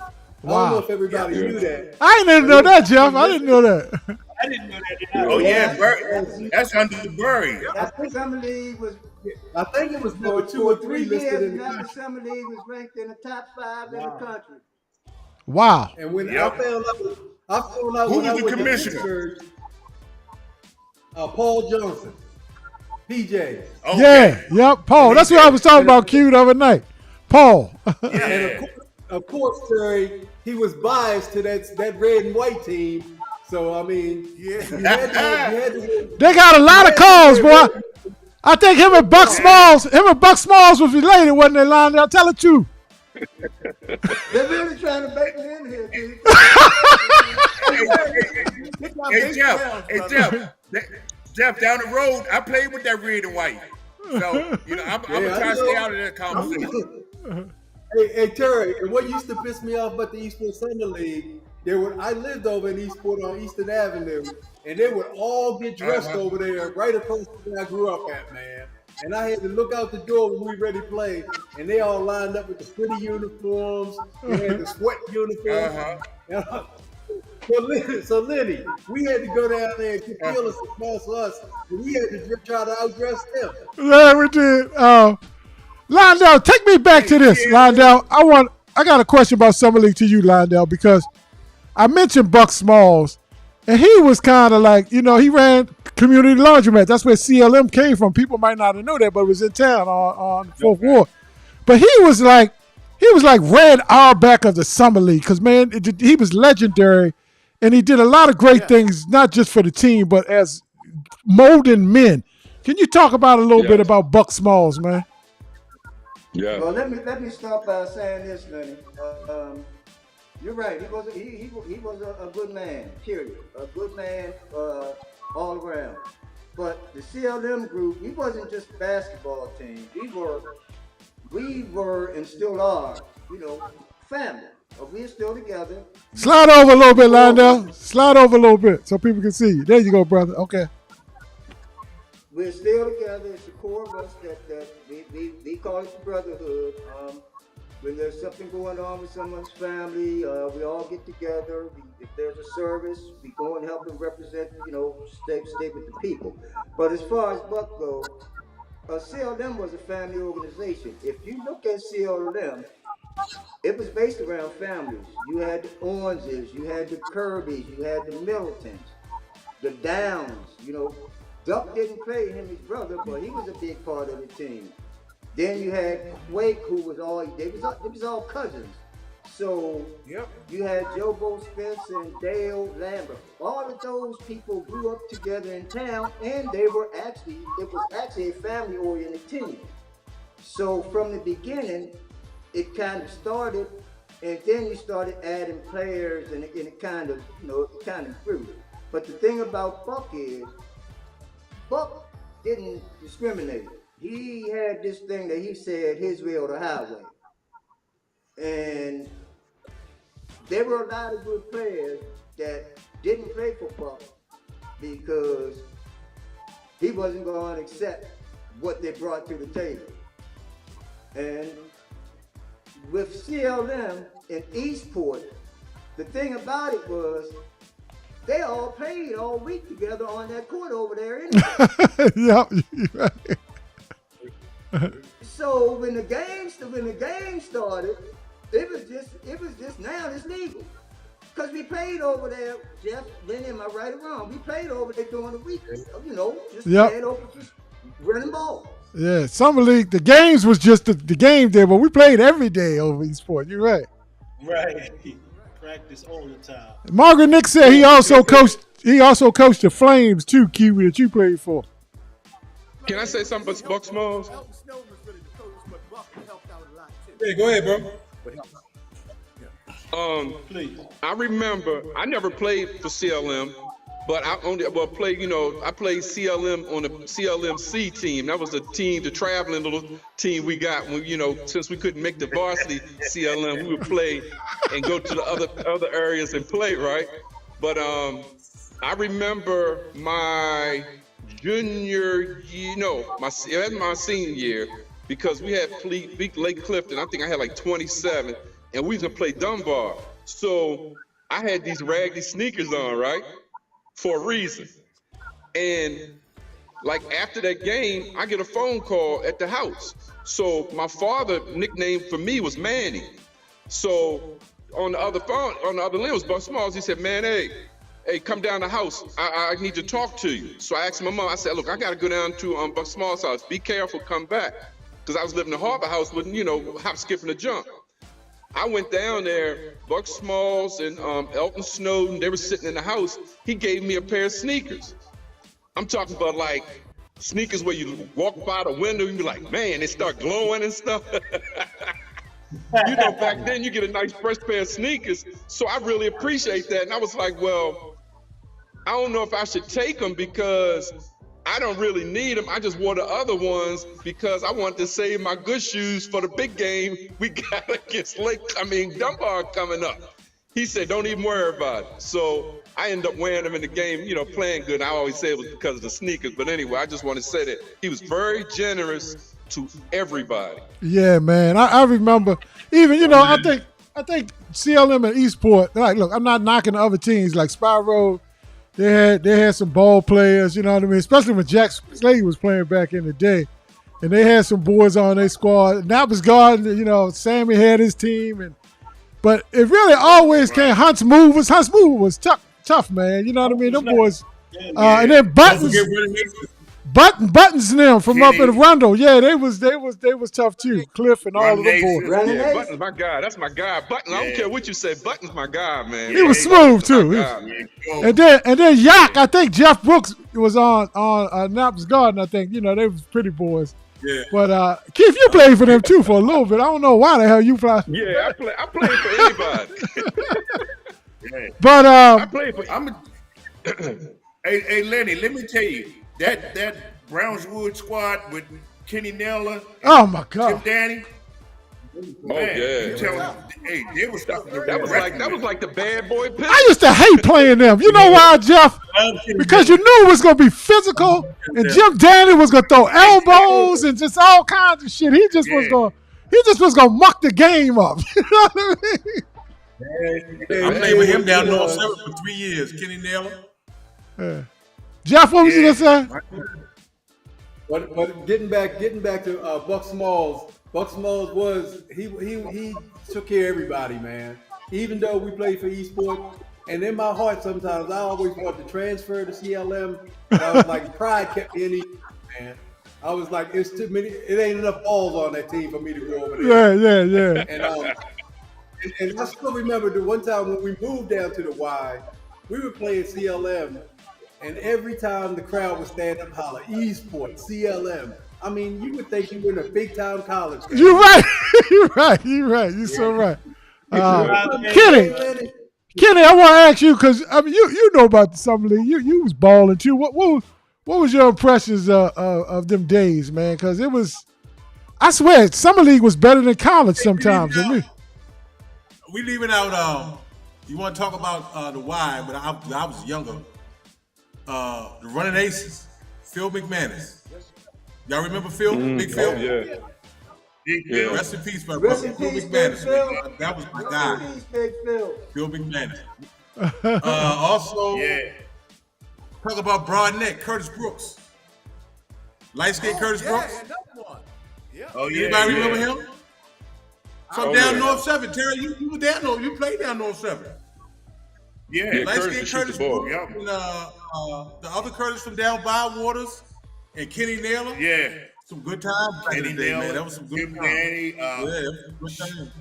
Wow. I don't know if everybody knew that. I didn't know that, Jeff. I didn't know that. I didn't know that. Oh yeah, that's under the Bury. That Summer League was. I think it was number 2 or 3 listed in the country. That Summer League was ranked in the top 5 in the country. Wow. And when I I found out Who when I was the went to commissioner? Pittsburgh, Paul Johnson, PJ. Okay. Yeah, yep, Paul. That's what I was talking about, Q, the other night. Paul. And of course, Terry, he was biased to that red and white team. So I mean, you had to They got a lot of calls, boy. I think him and Buck Smalls was related, wasn't they, Lionel? Tell the truth. They're really trying to bait me in here, dude. Hey, Jeff, Jeff, down the road, I played with that red and white. So, you know, I'm going to try to stay out of that conversation. Hey, Terry, and what used to piss me off about the Eastport Summer League, I lived over in Eastport on Eastern Avenue, and they would all get dressed over there right across where I grew up at, man. And I had to look out the door when we ready to play, and they all lined up with the pretty uniforms. They had the sweat uniforms. So Lenny, we had to go down there and get Phyllis to sponsor us, and we had to try to outdress them. Yeah, we did. Lindell, take me back to this, Lindell. I got a question about Summer League to you, Lindell, because I mentioned Buck Smalls, and he was kind of like, you know, he ran Community Laundromat. That's where CLM came from. People might not have known that, but it was in town on 4th Ward. But he was like Red Auerbach of the Summer League, because, man, he was legendary, and he did a lot of great things, not just for the team, but as molding men. Can you talk about a little bit about Buck Smalls, man? Yeah. Well, let me start by saying this, Lenny. You're right. He was a good man. Period. A good man all around. But the CLM group, he wasn't just a basketball team. We were and still are, you know, family. We're still together. Slide over a little bit, Lindell. Slide over a little bit so people can see you. There you go, brother. Okay. We're still together. It's the core of us that we call it the brotherhood. When there's something going on with someone's family, we all get together. If there's a service, we go and help them represent, you know, stay with the people. But as far as Buck goes, CLM was a family organization. If you look at CLM, it was based around families. You had the Oranges, you had the Kirbys, you had the Middletons, the Downs. You know, Duck didn't play him, his brother, but he was a big part of the team. Then you had Quake, who was they was all cousins. So you had Joe Bo Spence and Dale Lambert. All of those people grew up together in town, and it was actually a family-oriented team. So from the beginning, it kind of started, and then you started adding players, and it kind of, you know, it kind of grew. But the thing about Buck is, Buck didn't discriminate. He had this thing that he said, his way or the highway. And there were a lot of good players that didn't play for Buck because he wasn't going to accept what they brought to the table. And with CLM in Eastport, the thing about it was they all played all week together on that court over there anyway. Yep, you're right. So when the game started, it was just now it's legal. Because we played over there, Jeff, Lenny, am I right or wrong? We played over there during the week, you know, just playing over, just running ball. Yeah, Summer League, the games was just the game there, but we played every day over Eastport. You're right. Right. Practice all the time. Margaret Nick said he also coached the Flames too, Kiwi, that you played for. Can I say something about Buck Smalls? Yeah, go ahead, bro. Please. I remember I never played for CLM, but I played CLM on the CLMC team. That was the team, the traveling little team we got when, you know, since we couldn't make the varsity CLM, we would play and go to the other areas and play, right? But I remember my junior year, my senior year, because we had beat Lake Clifton. I think I had like 27, and we was gonna play Dunbar. So I had these raggedy sneakers on, right, for a reason. And like after that game, I get a phone call at the house. So my father nickname for me was Manny. So on the other phone, on the other line was Buck Smalls. He said, man, hey, come down the house. I need to talk to you. So I asked my mom, I said, look, I got to go down to Buck Smalls' house. Be careful, come back. Because I was living in the Harbor House with, hop, skip, and a jump. I went down there, Buck Smalls and Elton Snowden, they were sitting in the house. He gave me a pair of sneakers. I'm talking about like sneakers where you walk by the window and be like, man, they start glowing and stuff. Back then you get a nice fresh pair of sneakers. So I really appreciate that. And I was like, well, I don't know if I should take them because I don't really need them. I just wore the other ones because I wanted to save my good shoes for the big game we got against Dunbar coming up. He said, don't even worry about it. So I ended up wearing them in the game, playing good. I always say it was because of the sneakers. But anyway, I just want to say that he was very generous to everybody. Yeah, man. I remember even, I think CLM and Eastport, like, look, I'm not knocking the other teams like Spy Road. They had some ball players, you know what I mean? Especially when Jack Slade was playing back in the day. And they had some boys on their squad. And that was Garden, Sammy had his team. But it really always came. Hunts Movers was tough, man. You know what I mean? Them boys. And then Buttons and them from up in Arundel. Yeah, they was tough too. Cliff and all of them boys. Yeah, Button's my guy. That's my guy. Button, I don't care what you say. Button's my guy, man. He was smooth too. And then Yak, I think Jeff Brooks was on Naps Garden. I think they was pretty boys. Yeah. But Keith, you played for them too for a little bit. I don't know why the hell you fly. Yeah, I played for anybody. But I played for. Hey, Lenny, let me tell you that Brownswood squad with Kenny Nella. Oh my God. Tim Danny. Yeah. Hey, they was that was like the bad boy pick. I used to hate playing them. You know why, Jeff? Because you knew it was going to be physical, and Jim Danny was going to throw elbows and just all kinds of shit. He just was going to muck the game up. You know what I mean? I played with him down North 7 for 3 years. Kenny Naylor. Yeah. Jeff, what was you going to say? But getting back to Buck Smalls. Buck Smalls was he took care of everybody, man. Even though we played for Eastport, and in my heart sometimes I always wanted to transfer to CLM. And I was like, pride kept me in Eastport, man. I was like, it's too many. It ain't enough balls on that team for me to go over there. Yeah. And I still remember the one time when we moved down to the Y, we were playing CLM, and every time the crowd would stand up and holler, Eastport, CLM. I mean, you would think you were in a big town college. You're right. You're right. You're so right. Kenny, I want to ask you because I mean, you know about the Summer League. You was balling too. What was your impressions of them days, man? Because it was, I swear, Summer League was better than college sometimes for me. We leaving out. You want to talk about the Y, but I was younger. The Running Aces, Phil McManus. Y'all remember Phil? Big Phil? Oh, yeah. Rest in peace, my brother. Phil McManus. That was my guy. Peace, Big Phil. Phil McManus. Also, talk about Broadneck, Curtis Brooks. Light-skinned Curtis Brooks. Oh, yeah. Anybody remember him? From down North 7. Terry, you were down North. You played down North 7. Yeah, Light-skinned Curtis Brooks. And, the other Curtis from down Bywaters. And Kenny Naylor. Yeah. Some good times. Kenny Naylor. Man. That was some good times. Danny, Good times.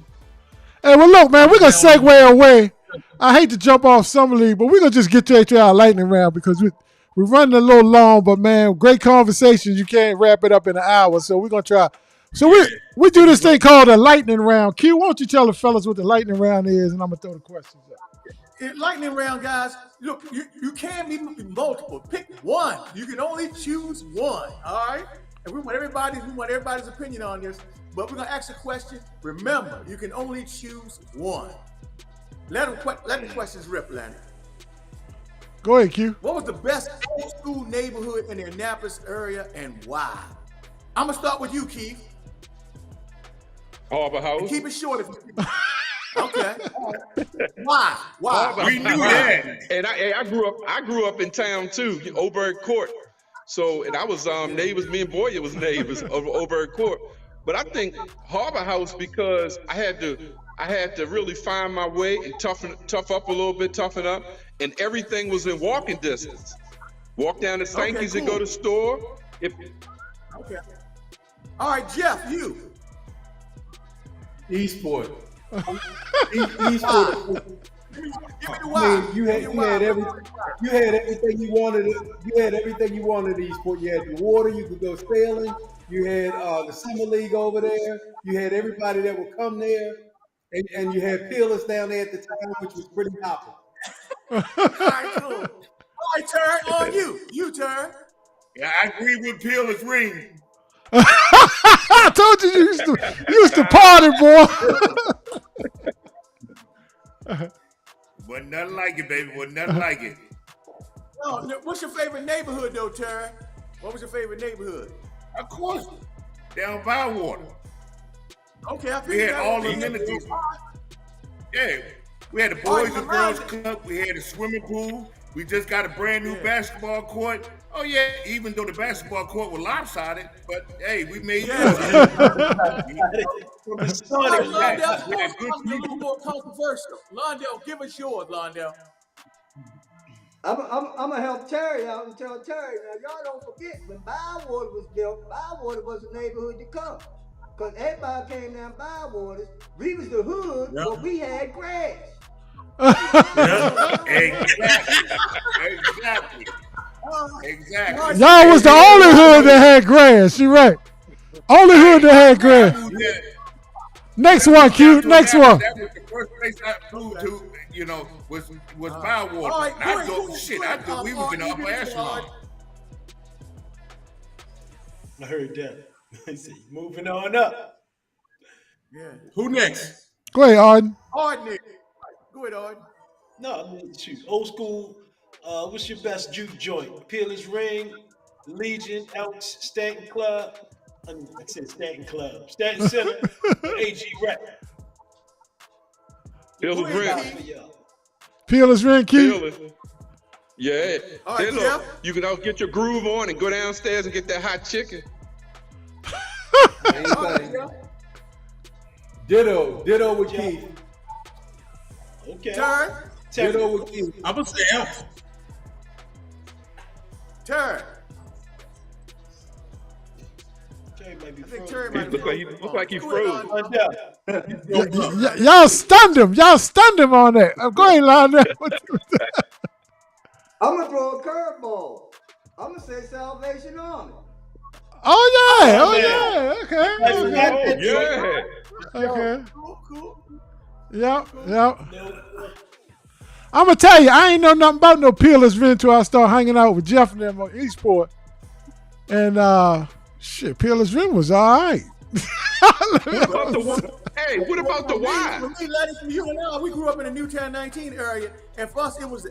Hey, well, look, man, we're going to segue away. I hate to jump off Summer League, but we're going to just get to our lightning round because we're running a little long, but, man, great conversations. You can't wrap it up in an hour, so we're going to try. So we do this thing called a lightning round. Q, why don't you tell the fellas what the lightning round is, and I'm going to throw the questions up. Lightning round, guys. Look, you can't be multiple. Pick one. You can only choose one. All right. And we want everybody's opinion on this. But we're gonna ask a question. Remember, you can only choose one. Let the questions rip, Lanny. Go ahead, Q. What was the best old school neighborhood in the Annapolis area and why? I'm gonna start with you, Keith. Harbor House. And keep it short if you. Okay. Why? We knew that. And I grew up in town too, Oberg Court. So, and I was neighbors. Me and Boyer was neighbors over Oberg Court. But I think Harbor House because I had to I had to really find my way and tough up a little bit, toughen up, and everything was in walking distance. Walk down to Sankey's and go to the store. Okay. All right, Jeff, you. Esport. Esport. Give me the I why. mean, you had everything you wanted. You had everything you wanted in Esport. You had the water. You could go sailing. You had the summer league over there. You had everybody that would come there, and you had Peerless down there at the time, which was pretty popular. All right, cool. All right, Turn, on you. You, Turn. Yeah, I agree with Peerless Ring. I told you you used to party, boy. Wasn't nothing like it, baby. Wasn't nothing like it. Oh, what's your favorite neighborhood, though, Turn? What was your favorite neighborhood? Of course, down Bywater. Okay, I We had that all would the be- amenities. Yeah, we had the Boys and Girls Club. We had a swimming pool. We just got a brand new basketball court. Oh yeah, even though the basketball court was lopsided, but hey, we made it. All right, Londell, yours is a little more controversial. Londell, give us yours, Londell. I'm gonna help Terry out and tell Terry. Now y'all don't forget when Bywater was built, Bywater was a neighborhood to come. Cause everybody came down Bywater. We was the hood, but we had grass. Exactly. Y'all was the only hood that had grass. You right. Only hood that had grass. Next one, Q. Next one. That was the first place I flew to, was Bywater. All right, I great, thought, cool, shit, great. I thought we was in the upper echelon. I heard that. He said, moving on up. Yeah. Who next? Go ahead, Arden. Arden. Go ahead, Arden. No, I mean, shoot, old school. What's your best juke joint? Peerless Ring, Legion, Elks, Stanton Club. I said Stanton Club. Stanton Center, AG Rec. Peerless Ring. Peerless Ring, Q. Peerless. Yeah. All right, Hey, look, you can get your groove on and go downstairs and get that hot chicken. Ditto with Keith. Okay. Turn. Ditto with Keith. I'm gonna say Elks. Turn. Terry might be I think frozen. Terry might Look like he froze. Y'all stunned him. Y'all stunned him on that. Go ahead, Lionel. I'm gonna throw a curveball. I'm gonna say Salvation Army. Oh yeah. Oh yeah. Okay. Yeah. Okay. Cool. Yep. I'm gonna tell you, I ain't know nothing about no Peerless Ring until I started hanging out with Jeff and them on Eastport. And shit, Peerless Ring was all right. Hey, what about the Y? For me, Letty, for you and I, we grew up in the Newtown 19 area, and for us, it was,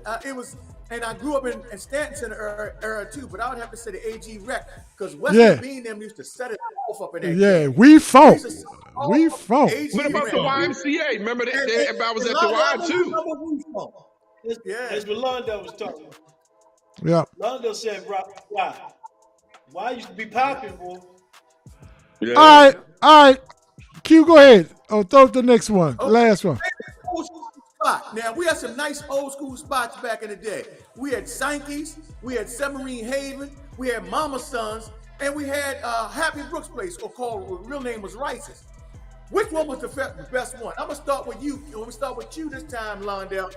and I grew up in Stanton Center era too, but I would have to say the AG Rec, because Western Bean them used to set it off up in that. Yeah, we funk. We funk. What about the YMCA? Remember that everybody was at the Y too. That's what Londell was talking about. Yeah. Londell said, why? Why used to be popping, boy? Yeah. All right. Q, go ahead. Oh, throw up the next one. The last one. Old school spot. Now, we had some nice old school spots back in the day. We had Sankey's, we had Submarine Haven, we had Mama Sons, and we had Happy Brooks Place, or called, real name was Rice's. Which one was the best one? I'm going to start with you. I'm going to start with you this time, Londell.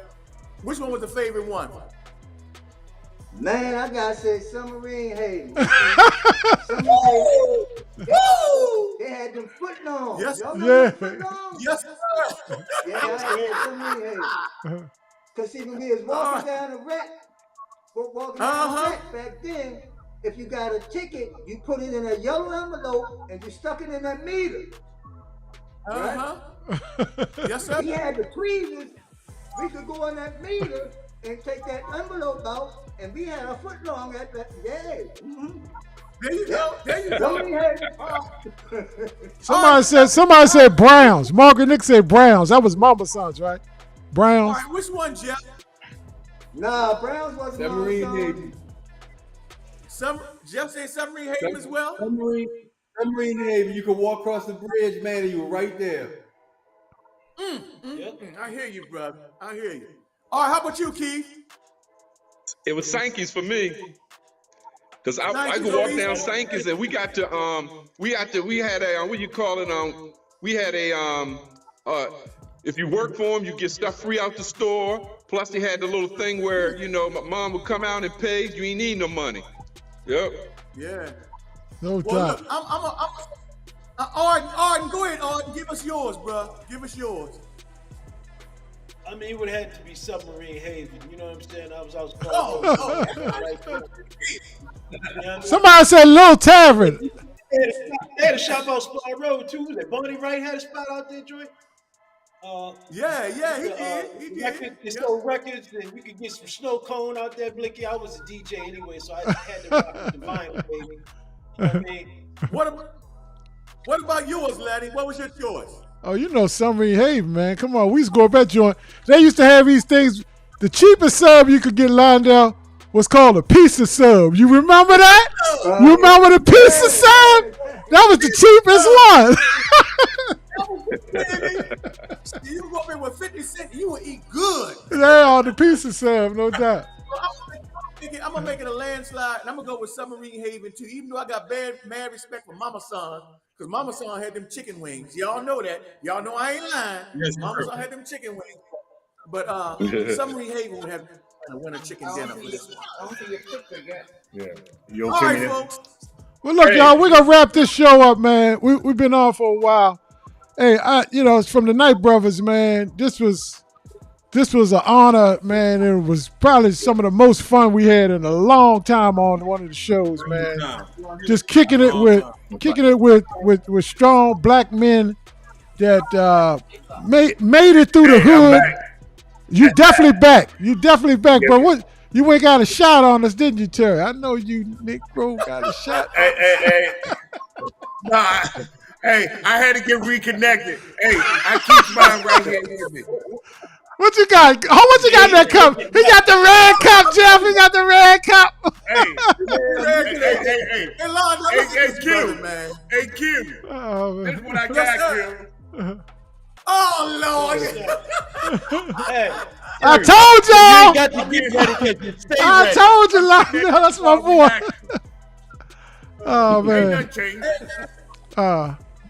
Which one was the favorite one? Man, I gotta say Submarine Haven. They had them footlongs. Yes, Y'all know yeah. them footlongs? Yes, sir. Yeah, I had Submarine Haven. Cause see, when we was walking down the rack, down the rack back then, if you got a ticket, you put it in a yellow envelope and you stuck it in that meter. Right? Yes, sir. We had the tweezers. We could go on that meter and take that envelope out, and we had a footlong at that. Yeah. Mm-hmm. There you go. There you go. Somebody said Browns. Margaret Nick said Browns. That was Mama Sons, right? Browns. All right, which one, Jeff? Nah, Browns wasn't Submarine Mama Haven. Jeff said Submarine Haven as well? Submarine Haven. You could walk across the bridge, man, and you were right there. I hear you, brother. I hear you. All right, how about you, Keith? It was Sankey's for me. Cause I could walk down Sankey's and we had a what you call it, we had a if you work for them, you get stuff free out the store. Plus they had the little thing where, you know, my mom would come out and pay, you ain't need no money. Yep. Yeah. No Well, doubt. look, Arden, go ahead, Arden. Give us yours, bro. Give us yours. I mean, it would have to be Submarine Haven. You know what I'm saying? I was Somebody said Little Tavern. They had a shop out Spy Road too. That Bonnie Wright had a spot out there, joint. Yeah, he did. He did. They sold records, and you could get some snow cone out there, Blicky. I was a DJ anyway, so I had to rock the vinyl, baby. You know what I mean? What about yours, laddie? What was your choice? Oh, you know Submarine Haven, man. Come on, we used to go up that joint. They used to have these things. The cheapest sub you could get lined out was called a pizza sub. You remember that? You remember the pizza sub? That was the cheapest one. You go up there with 50 cents, you will eat good. Yeah, on the pizza sub, no doubt. I'm gonna make it a landslide, and I'm gonna go with Submarine Haven too. Even though I got mad respect for Mama Son, because Mama Son had them chicken wings. Y'all know that. Y'all know I ain't lying. Yes, Mama Son had them chicken wings. But Submarine Haven would have a winter chicken dinner for this one. Yeah. You All okay right, with folks. Well, look, y'all, we're gonna wrap this show up, man. We've been on for a while. Hey, it's from the Knight Brothers, man. This was an honor, man. It was probably some of the most fun we had in a long time on one of the shows, man. Just kicking it with strong black men that made it through the hood. You definitely back. But what? You ain't got a shot on us, didn't you, Terry? I know you, Negro, got a shot. Hey. Nah. Hey, I had to get reconnected. Hey, I keep mine right here with me. What you got? What you got in that cup? He got the red cup, Jeff. He got the red cup. Hey, Q. Man. Hey, Q. Oh, this is what I got, Q. Oh, Lord. Hey, I told y'all. You got to get ready. I told you, Lionel. That's my boy. Oh, man.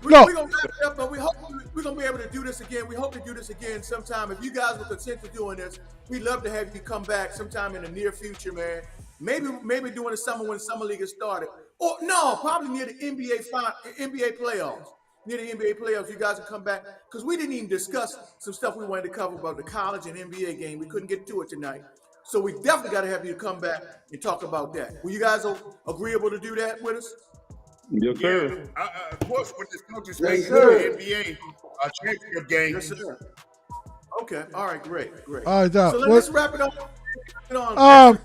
We're gonna wrap it up, but we're gonna be able to do this again. We hope to do this again sometime. If you guys will consent to doing this, we'd love to have you come back sometime in the near future, man. Maybe during the summer when the summer league has started, or no, probably near the NBA playoffs. Near the NBA playoffs, you guys can come back because we didn't even discuss some stuff we wanted to cover about the college and NBA game. We couldn't get to it tonight, so we definitely got to have you come back and talk about that. Were you guys agreeable to do that with us? Yes, sir. Of course, with this coaching space in the NBA championship game. Yes, sir. Okay. All right. Great. All right, so let's wrap it up.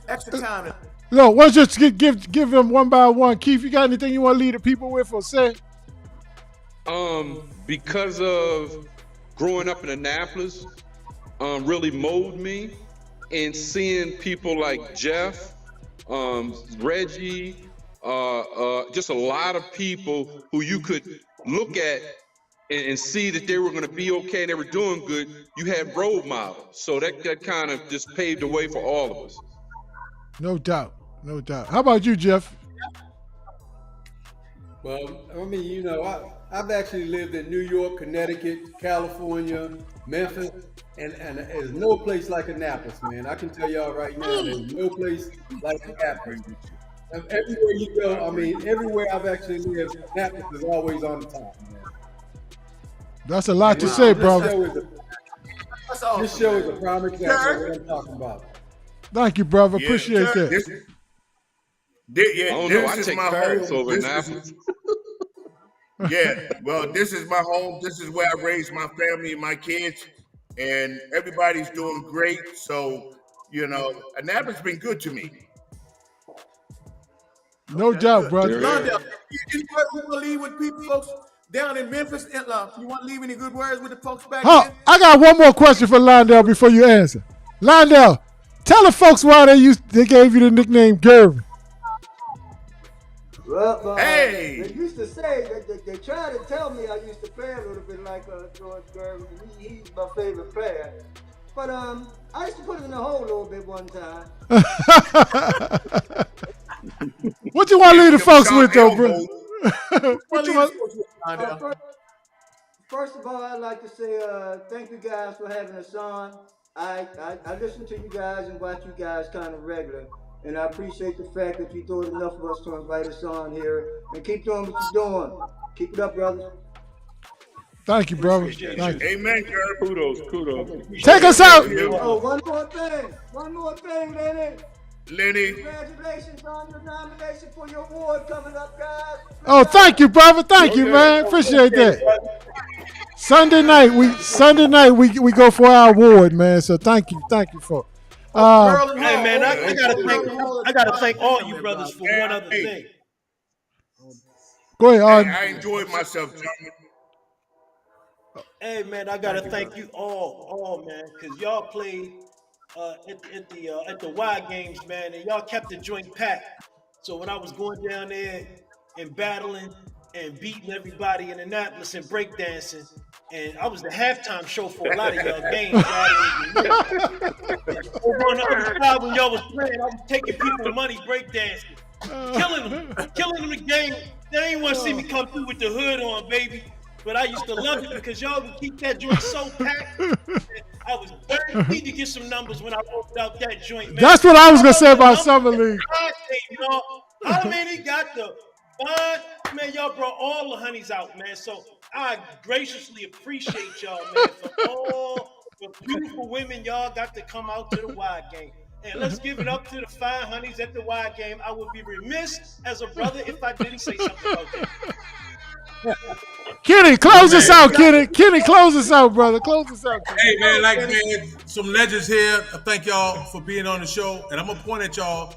Extra time. No, let's just give them one by one. Keith, you got anything you want to leave the people with or say? Because of growing up in Annapolis, really molded me, and seeing people like Jeff, Reggie. Just a lot of people who you could look at and see that they were going to be okay and they were doing good. You had role models, so that kind of just paved the way for all of us. No doubt. How about you, Jeff? Well, I mean, I've actually lived in New York, Connecticut, California, Memphis, and there's no place like Annapolis, man. I can tell y'all right now, there's no place like Annapolis. Everywhere you go, everywhere I've actually lived, Annapolis is always on the top, man. That's a lot to say, brother. This show is a prime example of what I'm talking about. Thank you, brother. Appreciate that. I take Paris over Annapolis. Yeah, well, this is my home. This is where I raised my family and my kids, and everybody's doing great. So, Annapolis has been good to me. No doubt, brother. Londell, any words you want to leave with people, folks down in Memphis? You want to leave any good words with the folks back there? I got one more question for Londell before you answer. Londell, tell the folks why they gave you the nickname Gervin. Well, Hey! they used to say that they tried to tell me I used to play a little bit like George Gervin. He's my favorite player. But I used to put him in the hole a little bit one time. What you want to leave the folks with, though, bro? What you want? First of all, I'd like to say thank you guys for having us on. I listen to you guys and watch you guys kind of regular. And I appreciate the fact that you thought enough of us to invite us on here. And keep doing what you're doing. Keep it up, brothers. Thank you, brother. Thank you. Amen, Jared. Kudos. Take us out. Oh, one more thing, Lenny. Lenny. Congratulations on your nomination for your award coming up, guys. Oh, thank you, brother. Thank you, man. Appreciate that. Sunday night we go for our award, man. So thank you for. Hey man, I gotta thank all you brothers for one other thing. Go ahead, I enjoyed myself, gentlemen. Hey man, I gotta thank you all man, because y'all played at the Y games, man, and y'all kept the joint packed. So when I was going down there and battling and beating everybody in Annapolis and breakdancing, and I was the halftime show for a lot of y'all games. Over on the other side when y'all was playing, I was taking people money breakdancing, killing them the game. They ain't want to see me come through with the hood on, baby. But I used to love it because y'all would keep that joint so packed. I was guaranteed to get some numbers when I rolled out that joint, man. That's what I was gonna say about Summer League. How many got the fun? Man, y'all brought all the honeys out, man. So I graciously appreciate y'all, man, for all the beautiful women y'all got to come out to the Y game. And let's give it up to the fine honeys at the Y game. I would be remiss as a brother if I didn't say something about that. Kenny, close us out, Kenny. Kenny, close us out, brother. Close us out. Kenny. Hey, man, some legends here. I thank y'all for being on the show. And I'm going to point at y'all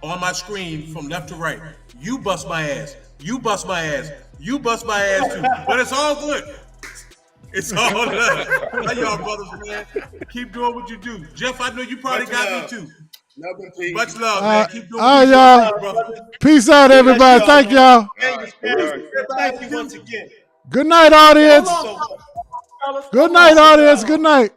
on my screen from left to right. You bust my ass. You bust my ass. You bust my ass, too. But it's all good. It's all love. How y'all brothers, man? Keep doing what you do. Jeff, I know you probably got me, too. Much love, man. Keep doing what you y'all. do, brother. Peace out, everybody. Thank y'all. Thank you once again. Good night, audience. Good night, audience. Good night.